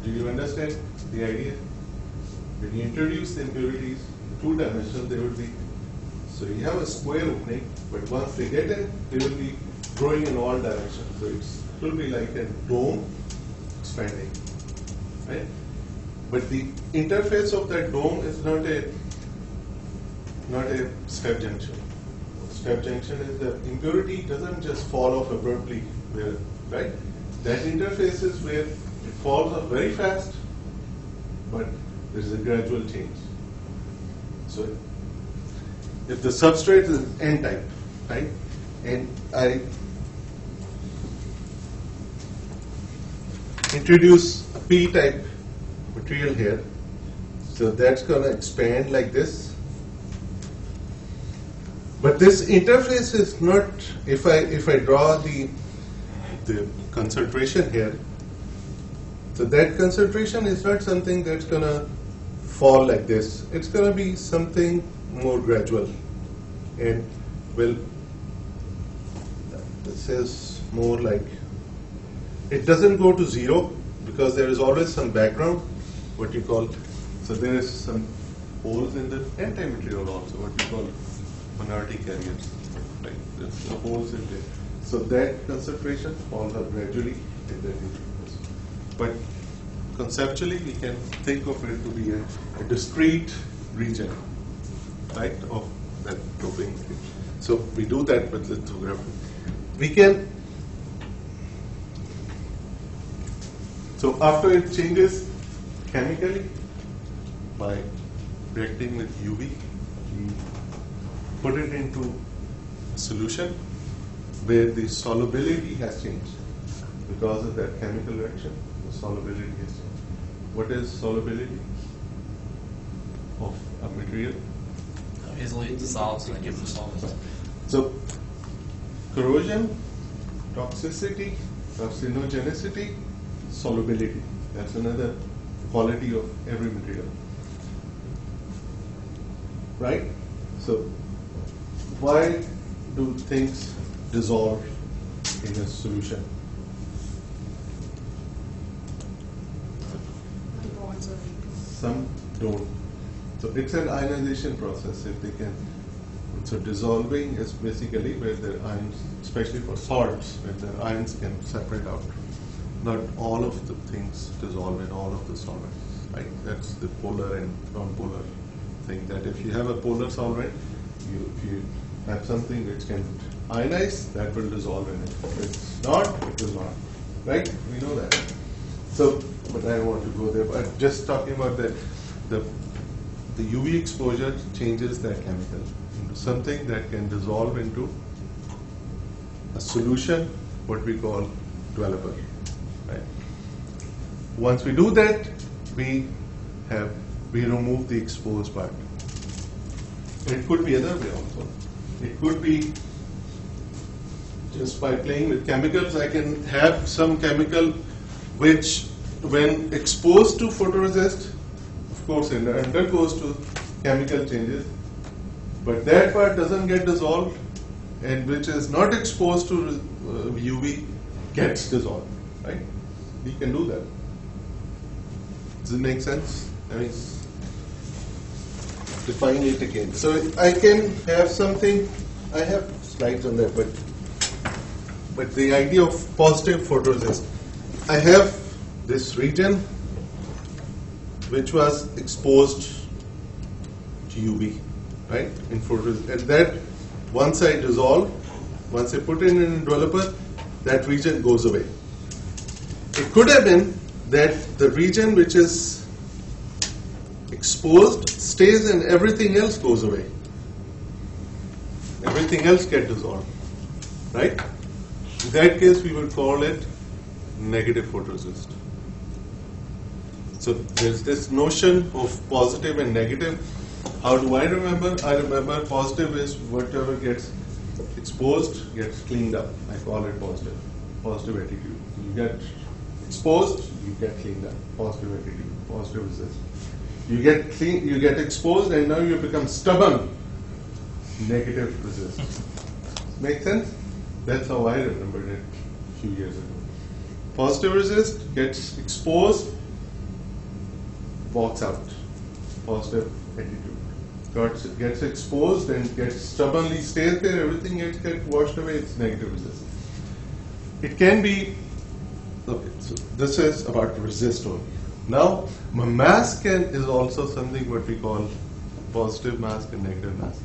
Do you understand the idea? When you introduce the impurities, two-dimensional, they will be, so you have a square opening, but once they get in, they will be growing in all directions. So it will be like a dome expanding, right? But the interface of that dome is not a step junction. Step junction is the impurity doesn't just fall off abruptly, right? That interface is where it falls off very fast, but there is a gradual change. So if the substrate is N-type, right, and I introduce a P-type material here, so that's going to expand like this. But this interface is not, if I draw the concentration here, so that concentration is not something that's going to fall like this. It's going to be something more gradual. And well, this is more like, it doesn't go to zero because there is always some background, what you call, so there is some holes in the N-type material also, what you call minority carriers, right? There's the holes in there. So that concentration falls up gradually and then it goes. But conceptually, we can think of it to be a discrete region, right, of that doping. So we do that with lithography. We can, so after it changes chemically by reacting with UV, we put it into a solution where the solubility has changed because of that chemical reaction. The solubility has changed. What is solubility of a material? Easily dissolves when you dissolve it. So corrosion, toxicity, carcinogenicity, solubility. That's another quality of every material, right? So why do things dissolve in a solution? Some don't. So it's an ionization process. If they can, so dissolving is basically where the ions, especially for salts, where the ions can separate out. Not all of the things dissolve in all of the solvents, right? That's the polar and non-polar thing. That if you have a polar solvent, if you have something which can ionize, that will dissolve in it. If it's not, it will not, right? We know that. So, but I don't want to go there. But just talking about the UV exposure changes that chemical into something that can dissolve into a solution, what we call developer. Right? Once we do that, we remove the exposed part. It could be other way also. It could be just by playing with chemicals. I can have some chemical which, when exposed to photoresist, of course, it undergoes to chemical changes, but that part doesn't get dissolved, and which is not exposed to UV gets dissolved, right? We can do that. Does it make sense? I mean, define it again. So I can have something, I have slides on that, but the idea of positive photoresist. I have this region which was exposed to UV, right, in photoresist, and that once I dissolve, once I put it in a developer, that region goes away. It could have been that the region which is exposed stays and everything else goes away. Everything else gets dissolved. right? In that case, we will call it negative photoresist. So there's this notion of positive and negative. How do I remember? I remember positive is whatever gets exposed gets cleaned up. I call it positive. Positive attitude. You get exposed, you get cleaned up. Positive attitude, positive resist. You get clean, you get exposed, and now you become stubborn. Negative resist. Make sense? That's how I remembered it a few years ago. Positive resist gets exposed, walks out. Positive attitude. Gets exposed and gets stubbornly stays there, everything gets washed away, it's negative resist. It can be, okay, so this is about resist only. Now, my mask is also something what we call positive mask and negative mask.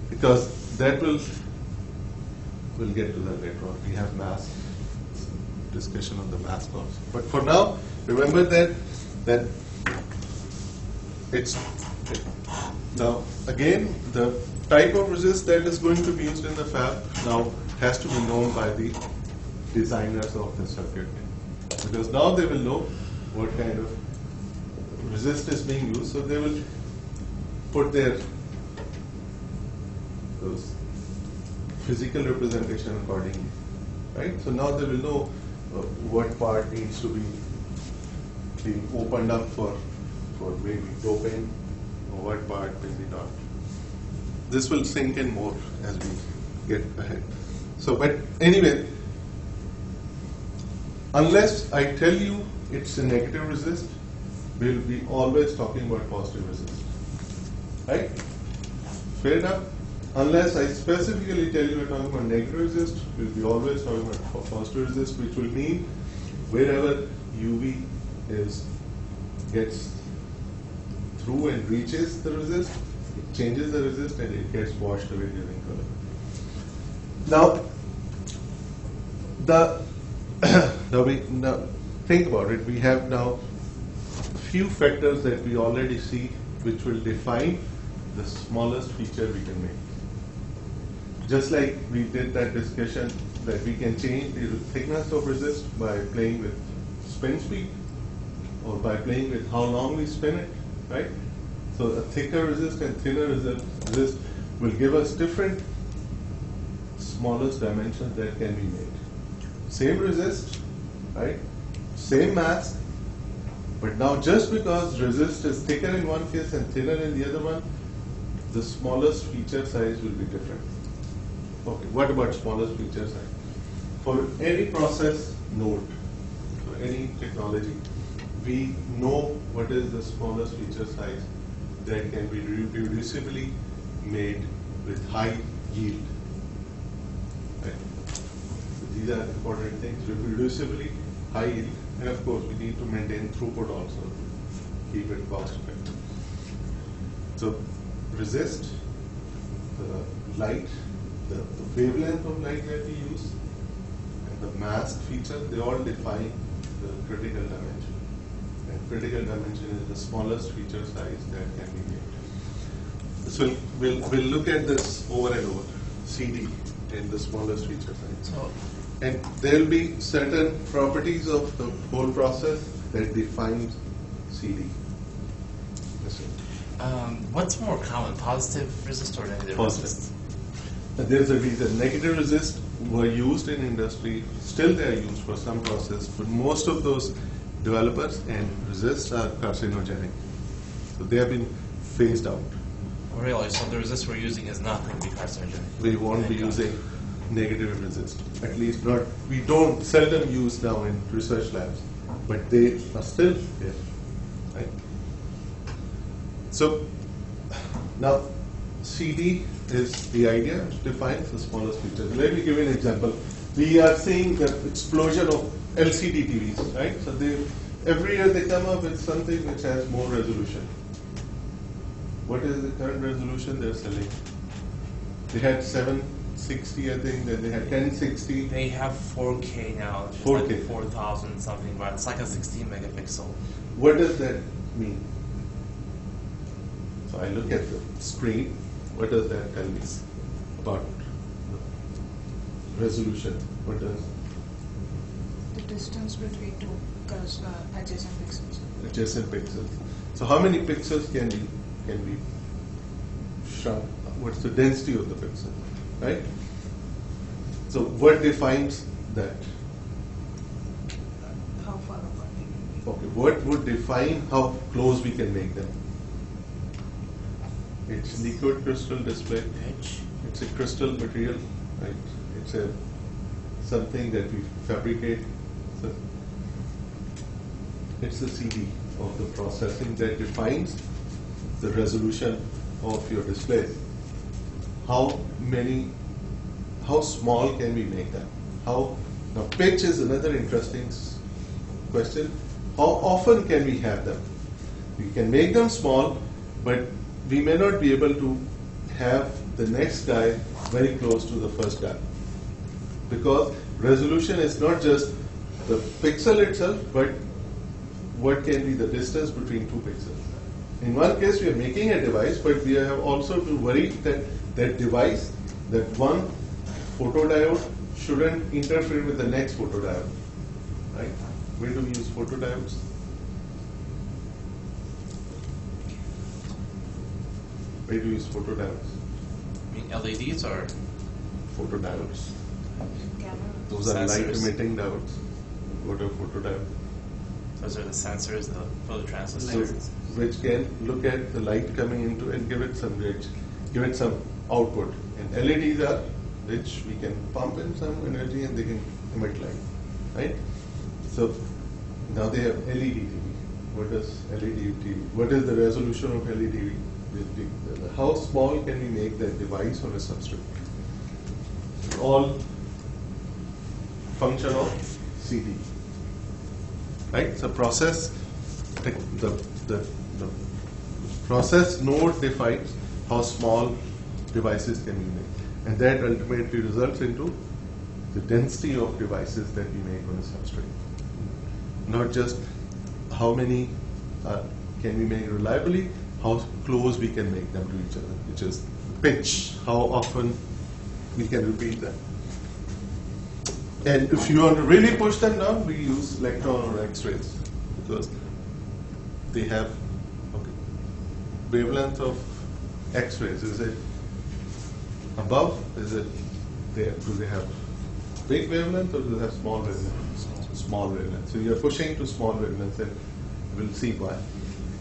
Because that we'll get to that later on. We have mask discussion on the mask also. But for now, remember that it's now again the type of resist that is going to be used in the fab now has to be known by the designers of the circuit, because now they will know what kind of resist is being used, so they will put their those physical representation accordingly, right? So now they will know what part needs to be being opened up for maybe doping, or what part maybe not. This will sink in more as we get ahead. So, but anyway, unless I tell you it's a negative resist, we'll be always talking about positive resist, right? Fair enough? Unless I specifically tell you we're talking about negative resist, we'll be always talking about positive resist, which will mean wherever UV gets through and reaches the resist, it changes the resist and it gets washed away during color. Now, now think about it. We have now a few factors that we already see which will define the smallest feature we can make. Just like we did that discussion that we can change the thickness of resist by playing with spin speed or by playing with how long we spin it, right? So a thicker resist and thinner resist will give us different smallest dimensions that can be made. Same resist, right? Same mass, but now just because resist is thicker in one case and thinner in the other one, the smallest feature size will be different. Okay, what about smallest feature size? For any process node, for any technology, we know what is the smallest feature size that can be reproducibly made with high yield. Right? So these are important things, reproducibly high yield, and of course we need to maintain throughput also to keep it cost effective. So resist, the light, the wavelength of light that we use, and the mask feature, they all define the critical dimension. And critical dimension is the smallest feature size that can be made. So we'll look at this over and over, CD in the smallest feature size. So, and there will be certain properties of the whole process that defines CD. what's more common, positive resist or negative Positive. resist? There's a reason. Negative resist were used in industry, still they are used for some process, but most of those developers and resists are carcinogenic. So they have been phased out. Really? So the resist we're using is not going to be carcinogenic? We won't be using negative resist. At least not, we don't seldom use now in research labs, but they are still there. Right? So now CD is the idea which defines the smallest features. Let me give you an example. We are seeing the explosion of LCD TVs, right? So every year they come up with something which has more resolution. What is the current resolution they're selling? They had 760, I think, then they had 1060. They have 4K now, which is 4K. like 4,000 something, but it's like a 16 megapixel. What does that mean? So I look at the screen. What does that tell me about resolution. What does The distance between two adjacent pixels. adjacent pixels? So how many pixels can be shrunk? What's the density of the pixel, right? So what defines that? How far apart they can be. Okay, what would define how close we can make them? It's liquid crystal display. Pitch. It's a crystal material, right? It's a something that we fabricate. So it's the CD of the processing that defines the resolution of your display. How small can we make them? Now pitch is another interesting question. How often can we have them? We can make them small, but we may not be able to have the next guy very close to the first guy. Because resolution is not just the pixel itself, but what can be the distance between two pixels. In one case, we are making a device, but we have also to worry that that device, that one photodiode shouldn't interfere with the next photodiode. Right? Where do we use photodiodes? Where do you use photodiodes? I mean, LEDs or Photodiodes. Camera. Those are light Sensors. emitting diodes. What are photodiodes? those are the sensors, the phototransistors. So, which can look at the light coming into and give it some output. And LEDs are which we can pump in some energy and they can emit light, right? So now they have LED TV. What is LED TV? What is the resolution of LED TV? How small can we make that device on a substrate? All function of CD, right? So the process node defines how small devices can be made, and that ultimately results into the density of devices that we make on a substrate. Not just how many can we make reliably, how close we can make them to each other, which is pitch, how often we can repeat them. And if you want to really push them down, we use electron or X-rays because they have wavelength of X-rays. Is it above? Is it there? Do they have big wavelength or do they have small wavelength? Small wavelength. So you're pushing to small wavelengths, and we'll see why.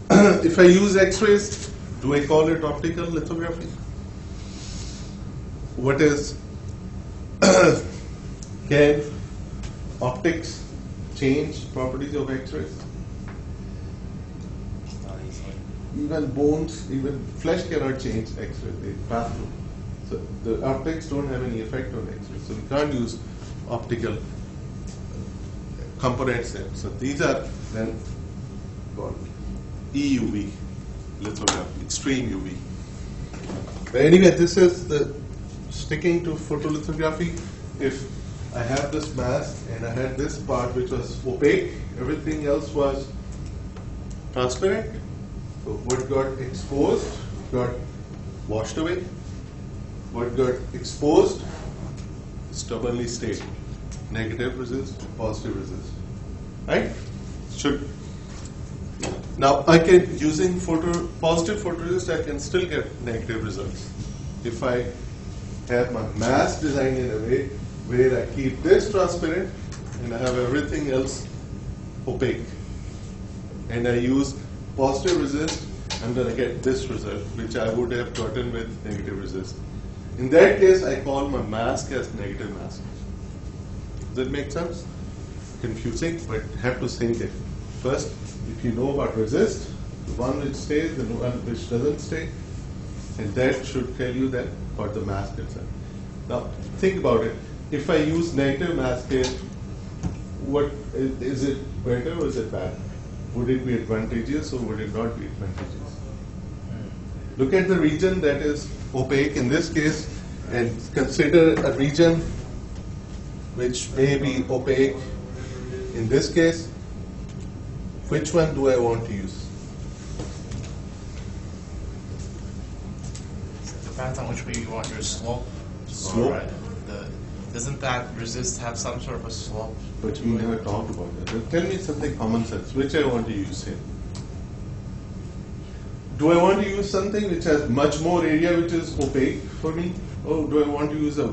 If I use X-rays, do I call it optical lithography? What is can optics change properties of X-rays? Not easily. Even bones, even flesh cannot change X-ray. They pass through. So the optics don't have any effect on X-ray. So we can't use optical components there. So these are then called EUV lithography, extreme UV. But anyway, this is the sticking to photolithography. If I have this mask and I had this part which was opaque, everything else was transparent. So what got exposed got washed away. What got exposed stubbornly stayed. Negative resist, positive resist. Right? Should now I can using positive photoresist I can still get negative results. If I have my mask designed in a way where I keep this transparent and I have everything else opaque, and I use positive resist, I'm going to get this result, which I would have gotten with negative resist. In that case, I call my mask as negative mask. Does that make sense? Confusing, but have to think it. First, if you know about resist, the one which stays, the one which doesn't stay, and that should tell you that about the mask itself. Now, think about it. If I use negative mask here, what is it better or is it bad? Would it be advantageous or would it not be advantageous? Look at the region that is opaque in this case and consider a region which may be opaque in this case. Which one do I want to use? Depends on which way you want your slope. Slope? Right. The doesn't that resist have some sort of a slope? But we never talked about that. Then tell me something common sense, which I want to use here. Do I want to use something which has much more area which is opaque for me? Or do I want to use a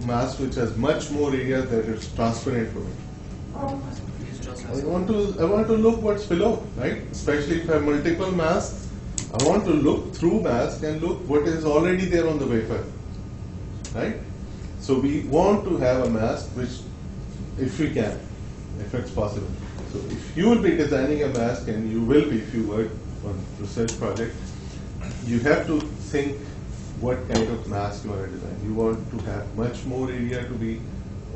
mask which has much more area that is transparent for me? I want to look what's below, right? Especially if I have multiple masks, I want to look through mask and look what is already there on the wafer, right? So we want to have a mask which, if we can, if it's possible. So if you will be designing a mask, and you will be if you work on research project, you have to think what kind of mask you want to design. You want to have much more area to be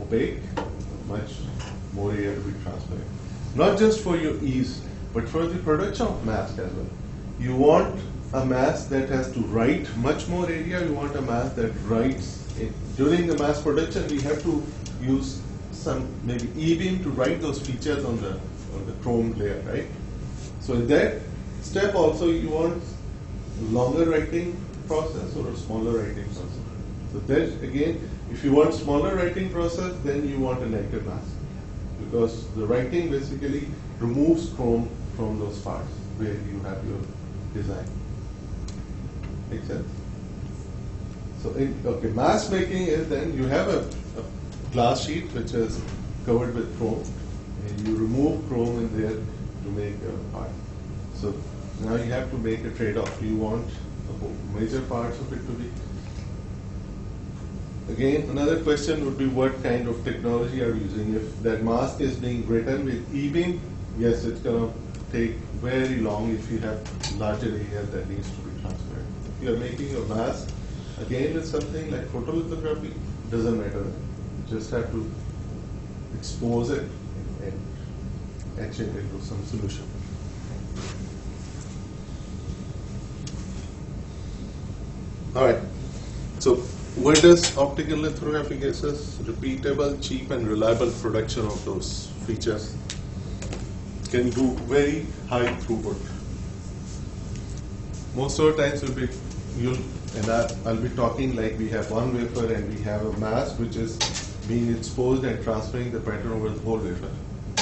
opaque, much more area to be transparent. Not just for your ease, but for the production of mask as well. You want a mask that has to write much more area. You want a mask that writes. During the mask production, we have to use some maybe E-beam to write those features on the chrome layer, right? So in that step also, you want longer writing process or a smaller writing process. So that again, if you want smaller writing process, then you want a negative mask, because the writing basically removes chrome from those parts where you have your design. Make sense? So mask making is then you have a glass sheet which is covered with chrome, and you remove chrome in there to make a part. So now you have to make a trade-off. Do you want the major parts of it to be? Again, another question would be what kind of technology are you using? If that mask is being written with E-beam, yes, it's going to take very long if you have larger area that needs to be transparent. If you are making a mask, again with something like photolithography, doesn't matter. You just have to expose it and etch it into some solution. All right. So what does optical lithography gives us? Repeatable, cheap, and reliable production of those features. Can do very high throughput. Most of the times I'll be talking like we have one wafer and we have a mask which is being exposed and transferring the pattern over the whole wafer.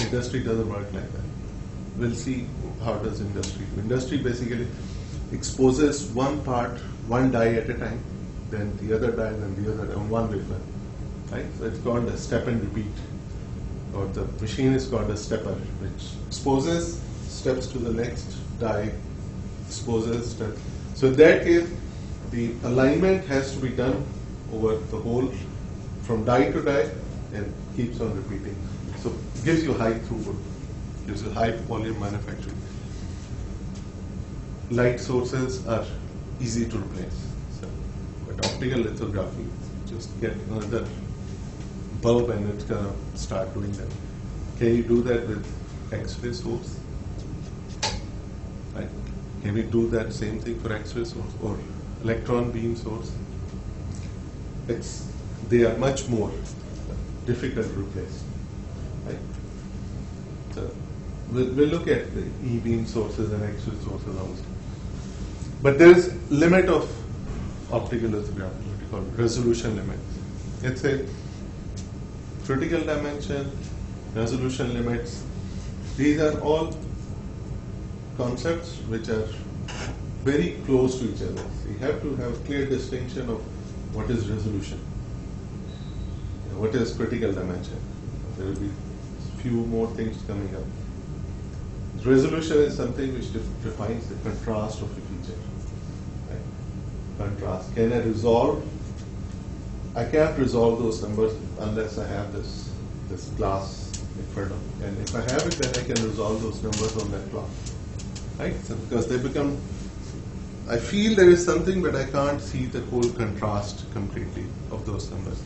Industry doesn't work like that. We'll see how does industry. Industry basically exposes one part, one die at a time, then the other die, then the other on one wafer. Right? So it's called a step and repeat. Or the machine is called a stepper, which exposes, steps to the next die, exposes, step. So in that case, the alignment has to be done over the whole, from die to die, and keeps on repeating. So it gives you high throughput, gives you high volume manufacturing. Light sources are easy to replace. So, but optical lithography, just get another bulb and it's going to start doing that. Can you do that with X-ray source? Right? Can we do that same thing for X-ray source or electron beam source? They are much more difficult to replace. Right? So we'll look at the E-beam sources and X-ray sources also. But there is limit of optical lithography, what we call resolution limit. It's a critical dimension, resolution limits. These are all concepts which are very close to each other. So you have to have a clear distinction of what is resolution, what is critical dimension. There will be few more things coming up. Resolution is something which defines the contrast of a feature. Right? Contrast. Can I resolve? I can't resolve those numbers unless I have this glass in front of me. And if I have it, then I can resolve those numbers on that glass. Right? So because they become, I feel there is something, but I can't see the whole contrast completely of those numbers.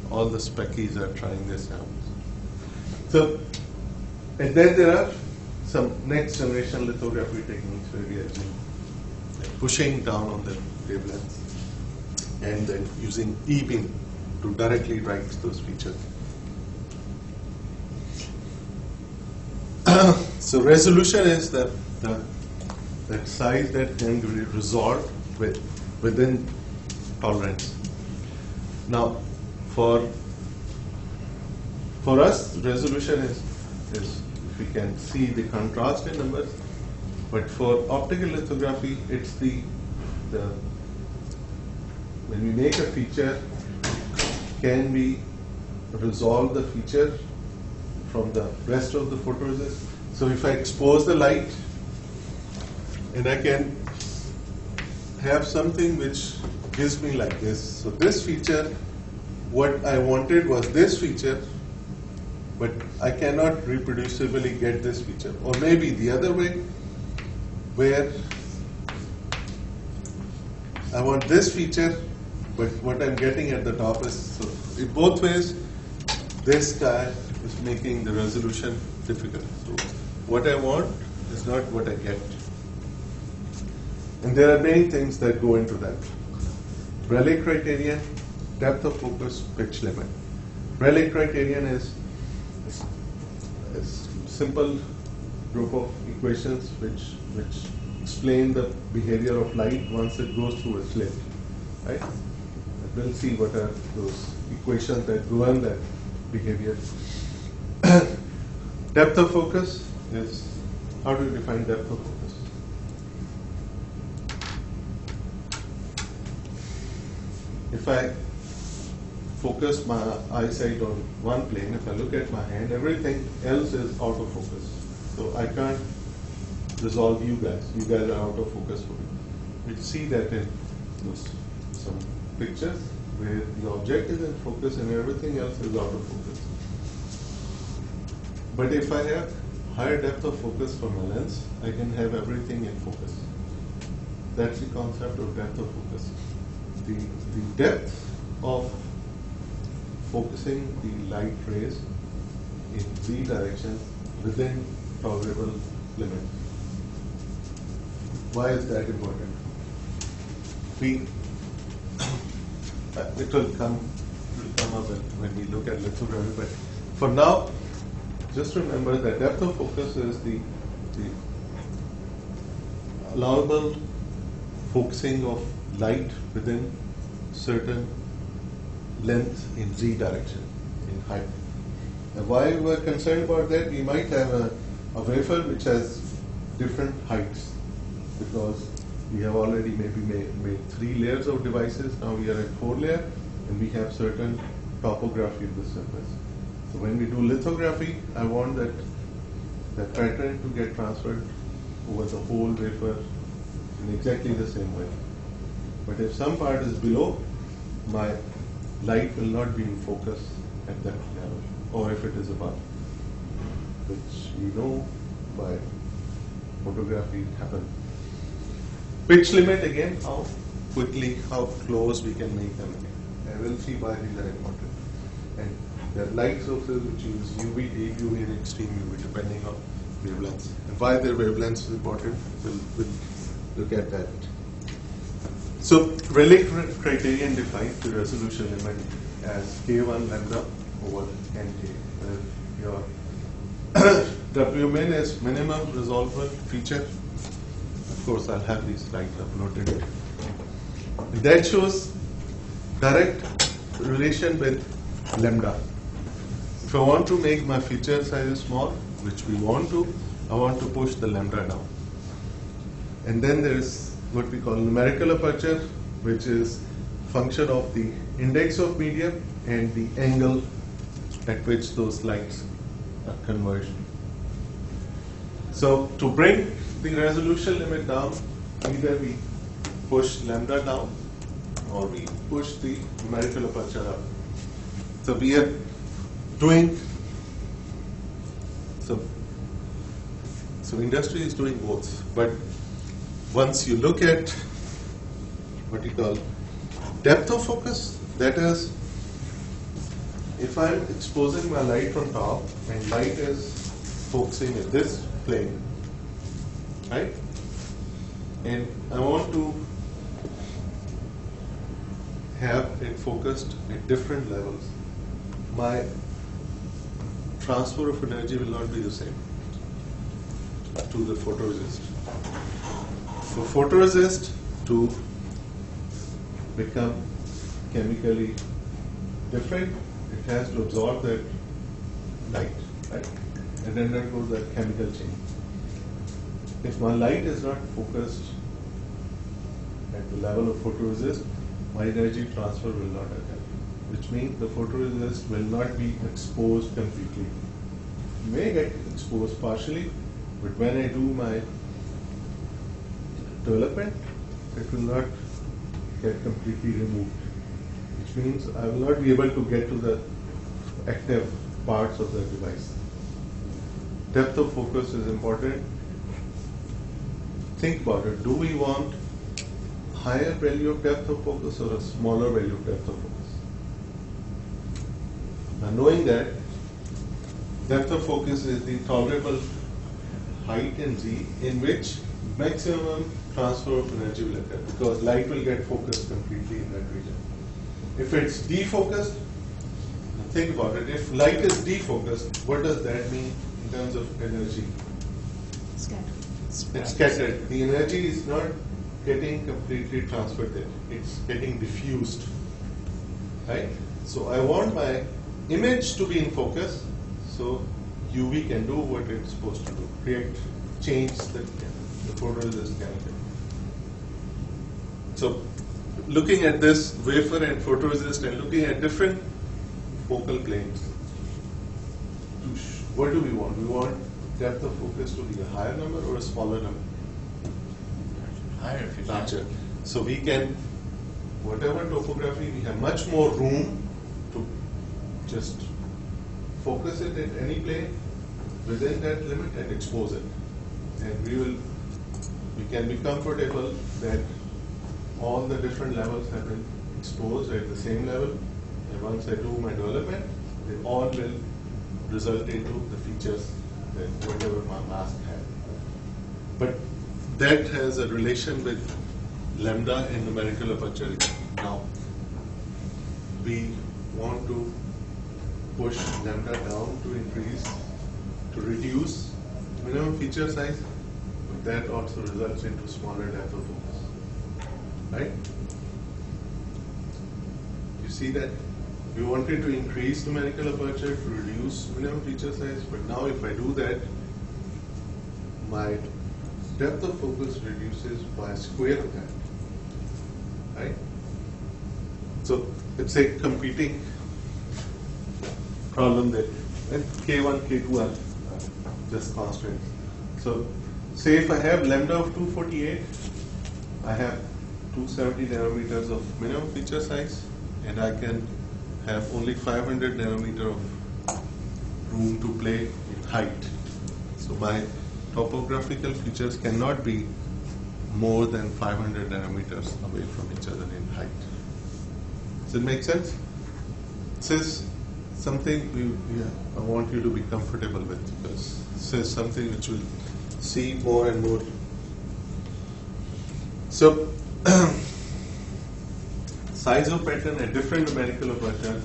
All the speckies are trying this out. So, and then there are some next generation lithography techniques where we are pushing down on the wavelengths and then using E-beam to directly write those features. So resolution is that size that can be resolved within tolerance. Now, for For us, resolution is we can see the contrast in numbers, but for optical lithography, it's the when we make a feature, can we resolve the feature from the rest of the photoresist? So if I expose the light, and I can have something which gives me like this. So this feature, what I wanted was this feature, but I cannot reproducibly get this feature. Or maybe the other way, where I want this feature, but what I'm getting at the top is, so in both ways, this guy is making the resolution difficult. So what I want is not what I get. And there are many things that go into that. Rayleigh criterion, depth of focus, pitch limit. Rayleigh criterion is a simple group of equations which explain the behavior of light once it goes through a slit. Right? We'll see what are those equations that govern that behavior. Depth of focus is, how do you define depth of focus? If I focus my eyesight on one plane, if I look at my hand, everything else is out of focus. So I can't resolve you guys. You guys are out of focus for me. We see that in some pictures where the object is in focus and everything else is out of focus. But if I have higher depth of focus for my lens, I can have everything in focus. That's the concept of depth of focus. The depth of focusing the light rays in Z direction within tolerable limits. Why is that important? It will come up when we look at lithography, but for now, just remember that depth of focus is the allowable focusing of light within certain length in Z direction, in height. And why we're concerned about that, we might have a wafer which has different heights, because we have already maybe made 3 layers of devices, now we are at 4 layer, and we have certain topography of the surface. So when we do lithography, I want that pattern to get transferred over the whole wafer in exactly the same way. But if some part is below, my light will not be in focus at that level, or if it is above, which we know by photography happen. Pitch limit, again, how quickly, how close we can make them. And we'll see why these are important. And there are light sources which use UV, deep UV, and extreme UV, depending on wavelengths. And why their wavelengths is important, we'll look at that. So Rayleigh criterion defines the resolution limit as K1 lambda over Nk. Your Wmin is minimum resolvable feature. Of course, I'll have these slides uploaded. And that shows direct relation with lambda. If I want to make my feature size small, which we want to, I want to push the lambda down. And then there is what we call numerical aperture, which is function of the index of medium and the angle at which those lights are converged. So to bring the resolution limit down, either we push lambda down or we push the numerical aperture up. So we are doing, so industry is doing both, but once you look at what you call depth of focus, that is, if I'm exposing my light from top and light is focusing at this plane, right? And I want to have it focused at different levels. My transfer of energy will not be the same to the photoresist. For photoresist to become chemically different, it has to absorb that light, right? And then undergoes a chemical change. If my light is not focused at the level of photoresist, my energy transfer will not occur, which means the photoresist will not be exposed completely. It may get exposed partially, but when I do my development, it will not get completely removed, which means I will not be able to get to the active parts of the device. Depth of focus is important. Think about it. Do we want higher value of depth of focus or a smaller value of depth of focus? Now, knowing that depth of focus is the tolerable height in Z in which maximum transfer of energy will occur, because light will get focused completely in that region. If it's defocused, think about it. If light is defocused, what does that mean in terms of energy? It's scattered. The energy is not getting completely transferred there. It's getting diffused, right? So I want my image to be in focus, so UV can do what it's supposed to do, change the photoresist chemical. So looking at this wafer and photoresist and looking at different focal planes, what do we want? We want depth of focus to be a higher number or a smaller number? Higher if you Larger. So we can, whatever topography, we have much more room to just focus it at any plane within that limit and expose it. And we can be comfortable that all the different levels have been exposed at the same level. And once I do my development, they all will result into the features that whatever my mask had. But that has a relation with lambda and numerical aperture. Now, we want to push lambda down to reduce minimum feature size, but that also results into smaller depth of focus, right? You see that? We wanted to increase numerical aperture to reduce minimum feature size, but now if I do that, my depth of focus reduces by a square of that, right? So it's a competing problem there. And K1, K2 are just constants. So say if I have lambda of 248, I have 270 nanometers of minimum feature size, and I can have only 500 nanometer of room to play in height. So my topographical features cannot be more than 500 nanometers away from each other in height. Does it make sense? This is something I want you to be comfortable with, because this is something which we'll see more and more. So size of pattern at different numerical aperture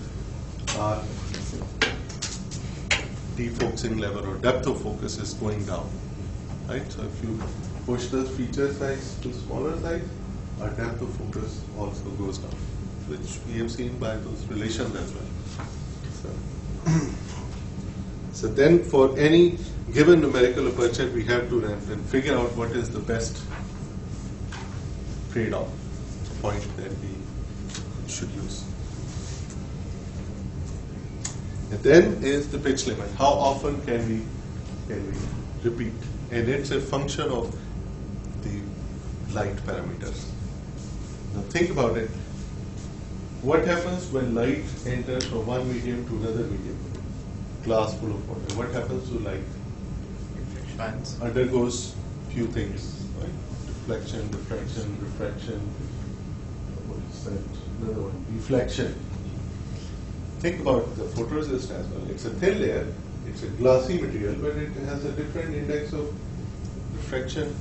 are defocusing level or depth of focus is going down, right? So if you push the feature size to smaller size, our depth of focus also goes down, which we have seen by those relations as well. So then for any given numerical aperture, we have to then figure out what is the best trade-off point that we should use. And then is the pitch limit. How often can we repeat? And it's a function of the light parameters. Now think about it. What happens when light enters from one medium to another medium? Glass full of water. What happens to light? Shines. Undergoes few things, right? Deflection, diffraction, refraction. What is that? Another one. Deflection. Think about the photoresist as well. It's a thin layer. It's a glassy material, but it has a different index of reflection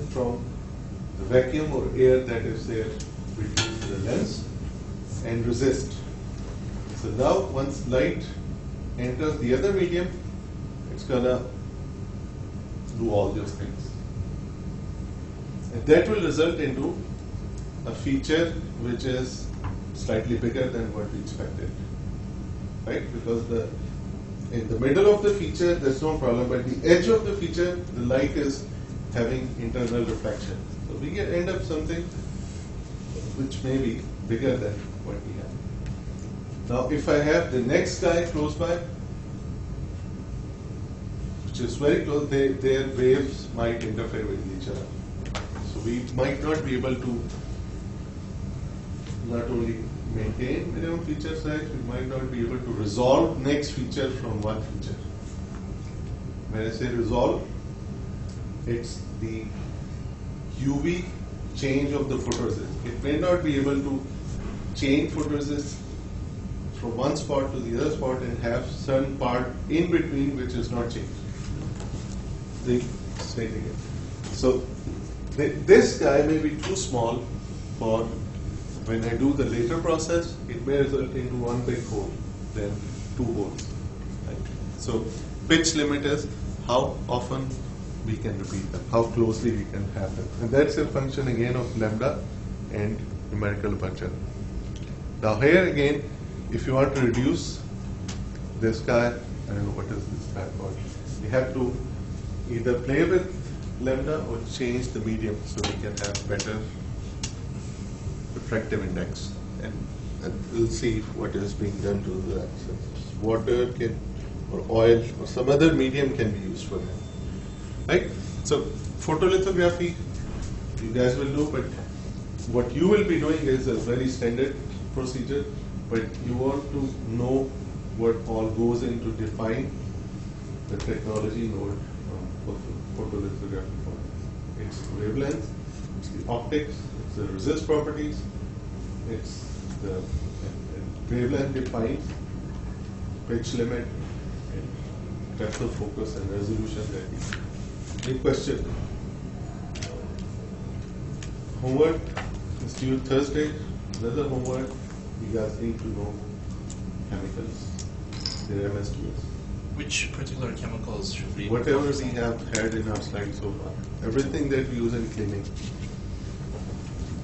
from the vacuum or air that is there between the lens and resist. So now once light enters the other medium, it's gonna do all those things. And that will result into a feature which is slightly bigger than what we expected, right? Because the in the middle of the feature, there's no problem, but the edge of the feature, the light is having internal reflection. So we can end up something which may be bigger than what we have. Now, if I have the next guy close by, which is very close, their waves might interfere with each other. So we might not be able to not only maintain minimum feature size, we might not be able to resolve next feature from one feature. When I say resolve, it's the UV change of the photoresist. It may not be able to change photoresist from one spot to the other spot and have certain part in between which is not changed. Say it again. So this guy may be too small for when I do the later process, it may result into one big hole, then two holes. Right? So pitch limit is how often we can repeat them, how closely we can have them. And that's a function again of lambda and numerical aperture. Now here again, if you want to reduce this guy, I don't know what is this guy called, you have to either play with lambda or change the medium so we can have better refractive index, and we'll see what is being done to that. So water can, or oil, or some other medium can be used for that. Right? So photolithography, you guys will do, but what you will be doing is a very standard procedure, but you want to know what all goes into define the technology node for photolithography. It's wavelength, it's the optics, it's the resist properties, it's the wavelength defines pitch limit, and depth of focus and resolution that we. Any question? Homework is due Thursday. Another homework, you guys need to know chemicals, their MSTs. Which particular chemicals should we? Whatever we have had in our slides so far. Everything that we use in cleaning.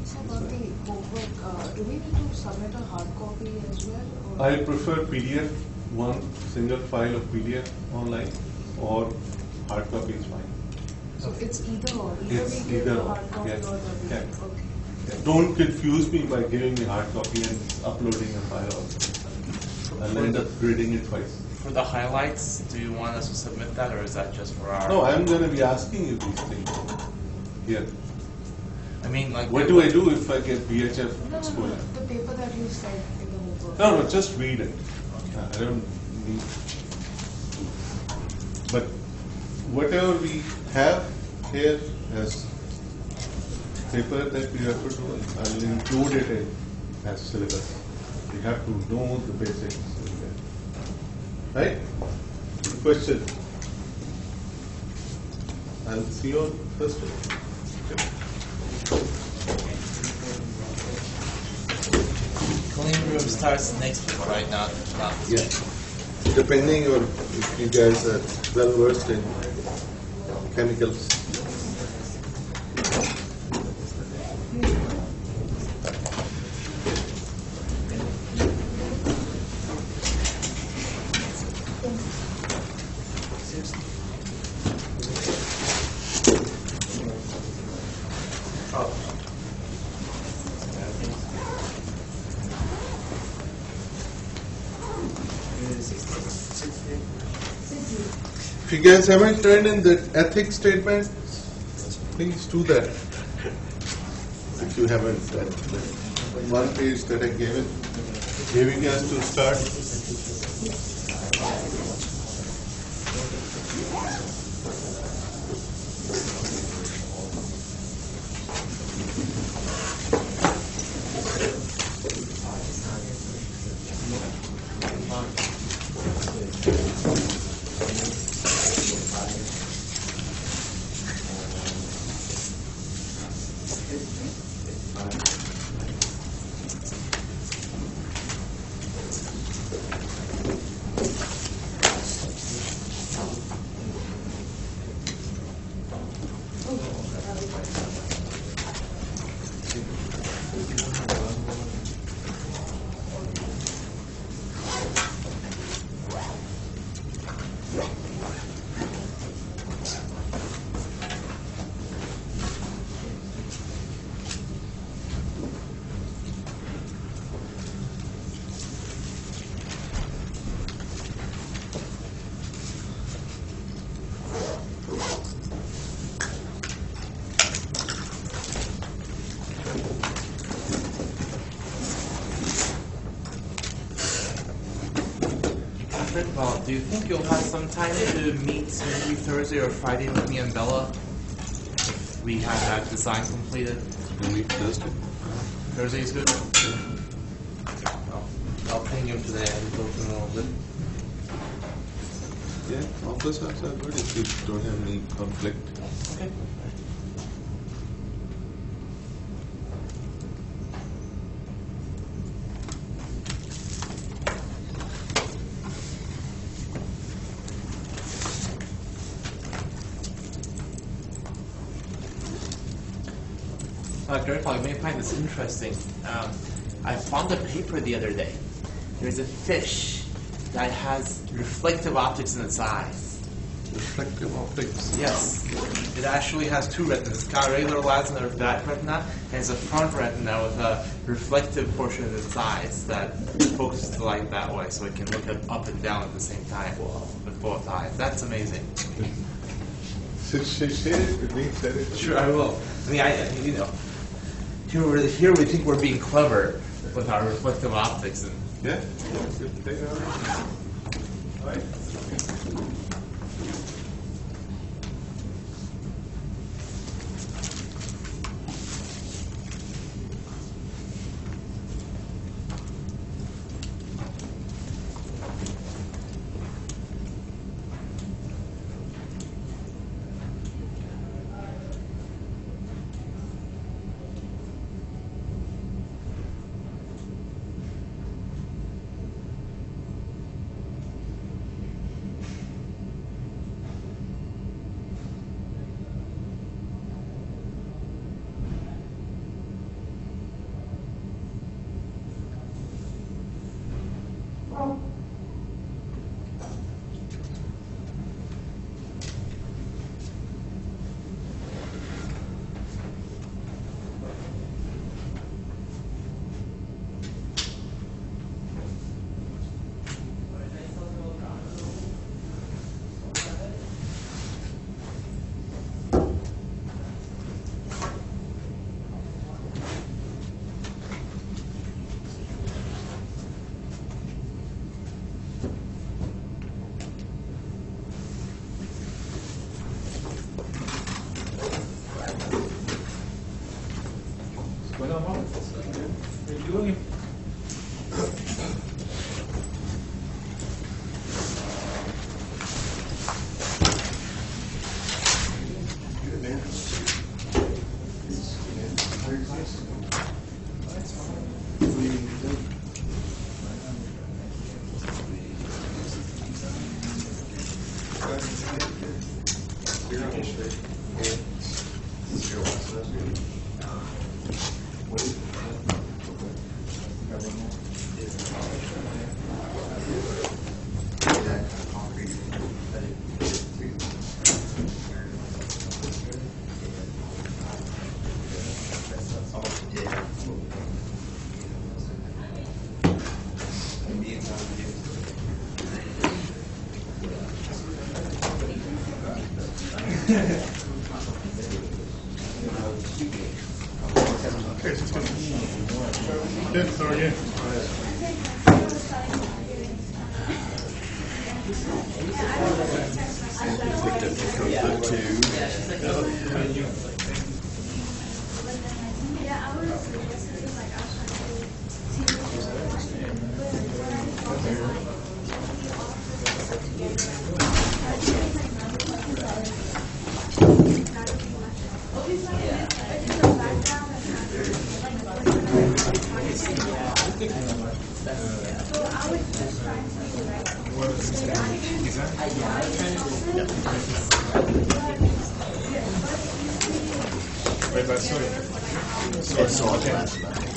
So about the homework, do we need to submit a hard copy as well? Or? I prefer PDF, one single file of PDF online, or hard copy is fine. So it's either or. It's we give either the or. hard copy Yeah. or the Yeah. Okay. Don't confuse me by giving me hard copy and uploading a file also. I'll end up grading it twice. For the highlights, do you want us to submit that, or is that just for our? No, I'm going to be asking you these things here. I mean, like. What do I do if I get VHF No, exposure? the paper that you said in the homework. No, just read it. I don't need. But whatever we have here as paper that we refer to, I'll include it in as syllabus. You have to know the basics. Right? Question. I'll see you on Thursday. Clean room starts next week, right? Not. Yeah. Depending on if you guys are well versed in chemicals. If you guys haven't turned in the ethics statement, please do that. If you haven't, that one page that I gave you guys to start. Do you think you'll have some time to meet maybe Thursday or Friday with me and Bella? If we have that design completed. Can we Thursday? Thursday is good? I'll ping him today and go through a little bit. Yeah, office hours are good if you don't have any conflict. Okay. Dr. Opaque, you may find this interesting. I found a paper the other day. There's a fish that has reflective optics in its eyes. Reflective optics. Yes. It actually has two retinas. It's got a regular retina or back retina, and it's a front retina with a reflective portion of its eyes that focuses the light that way, so it can look up and down at the same time with both eyes. That's amazing. Share it with me, share it. Sure, I will. I mean, you know, here we think we're being clever with our reflective optics, and Yeah? Good. Take it out. All right. Good, so are you? Right, that's sorry. Sorry,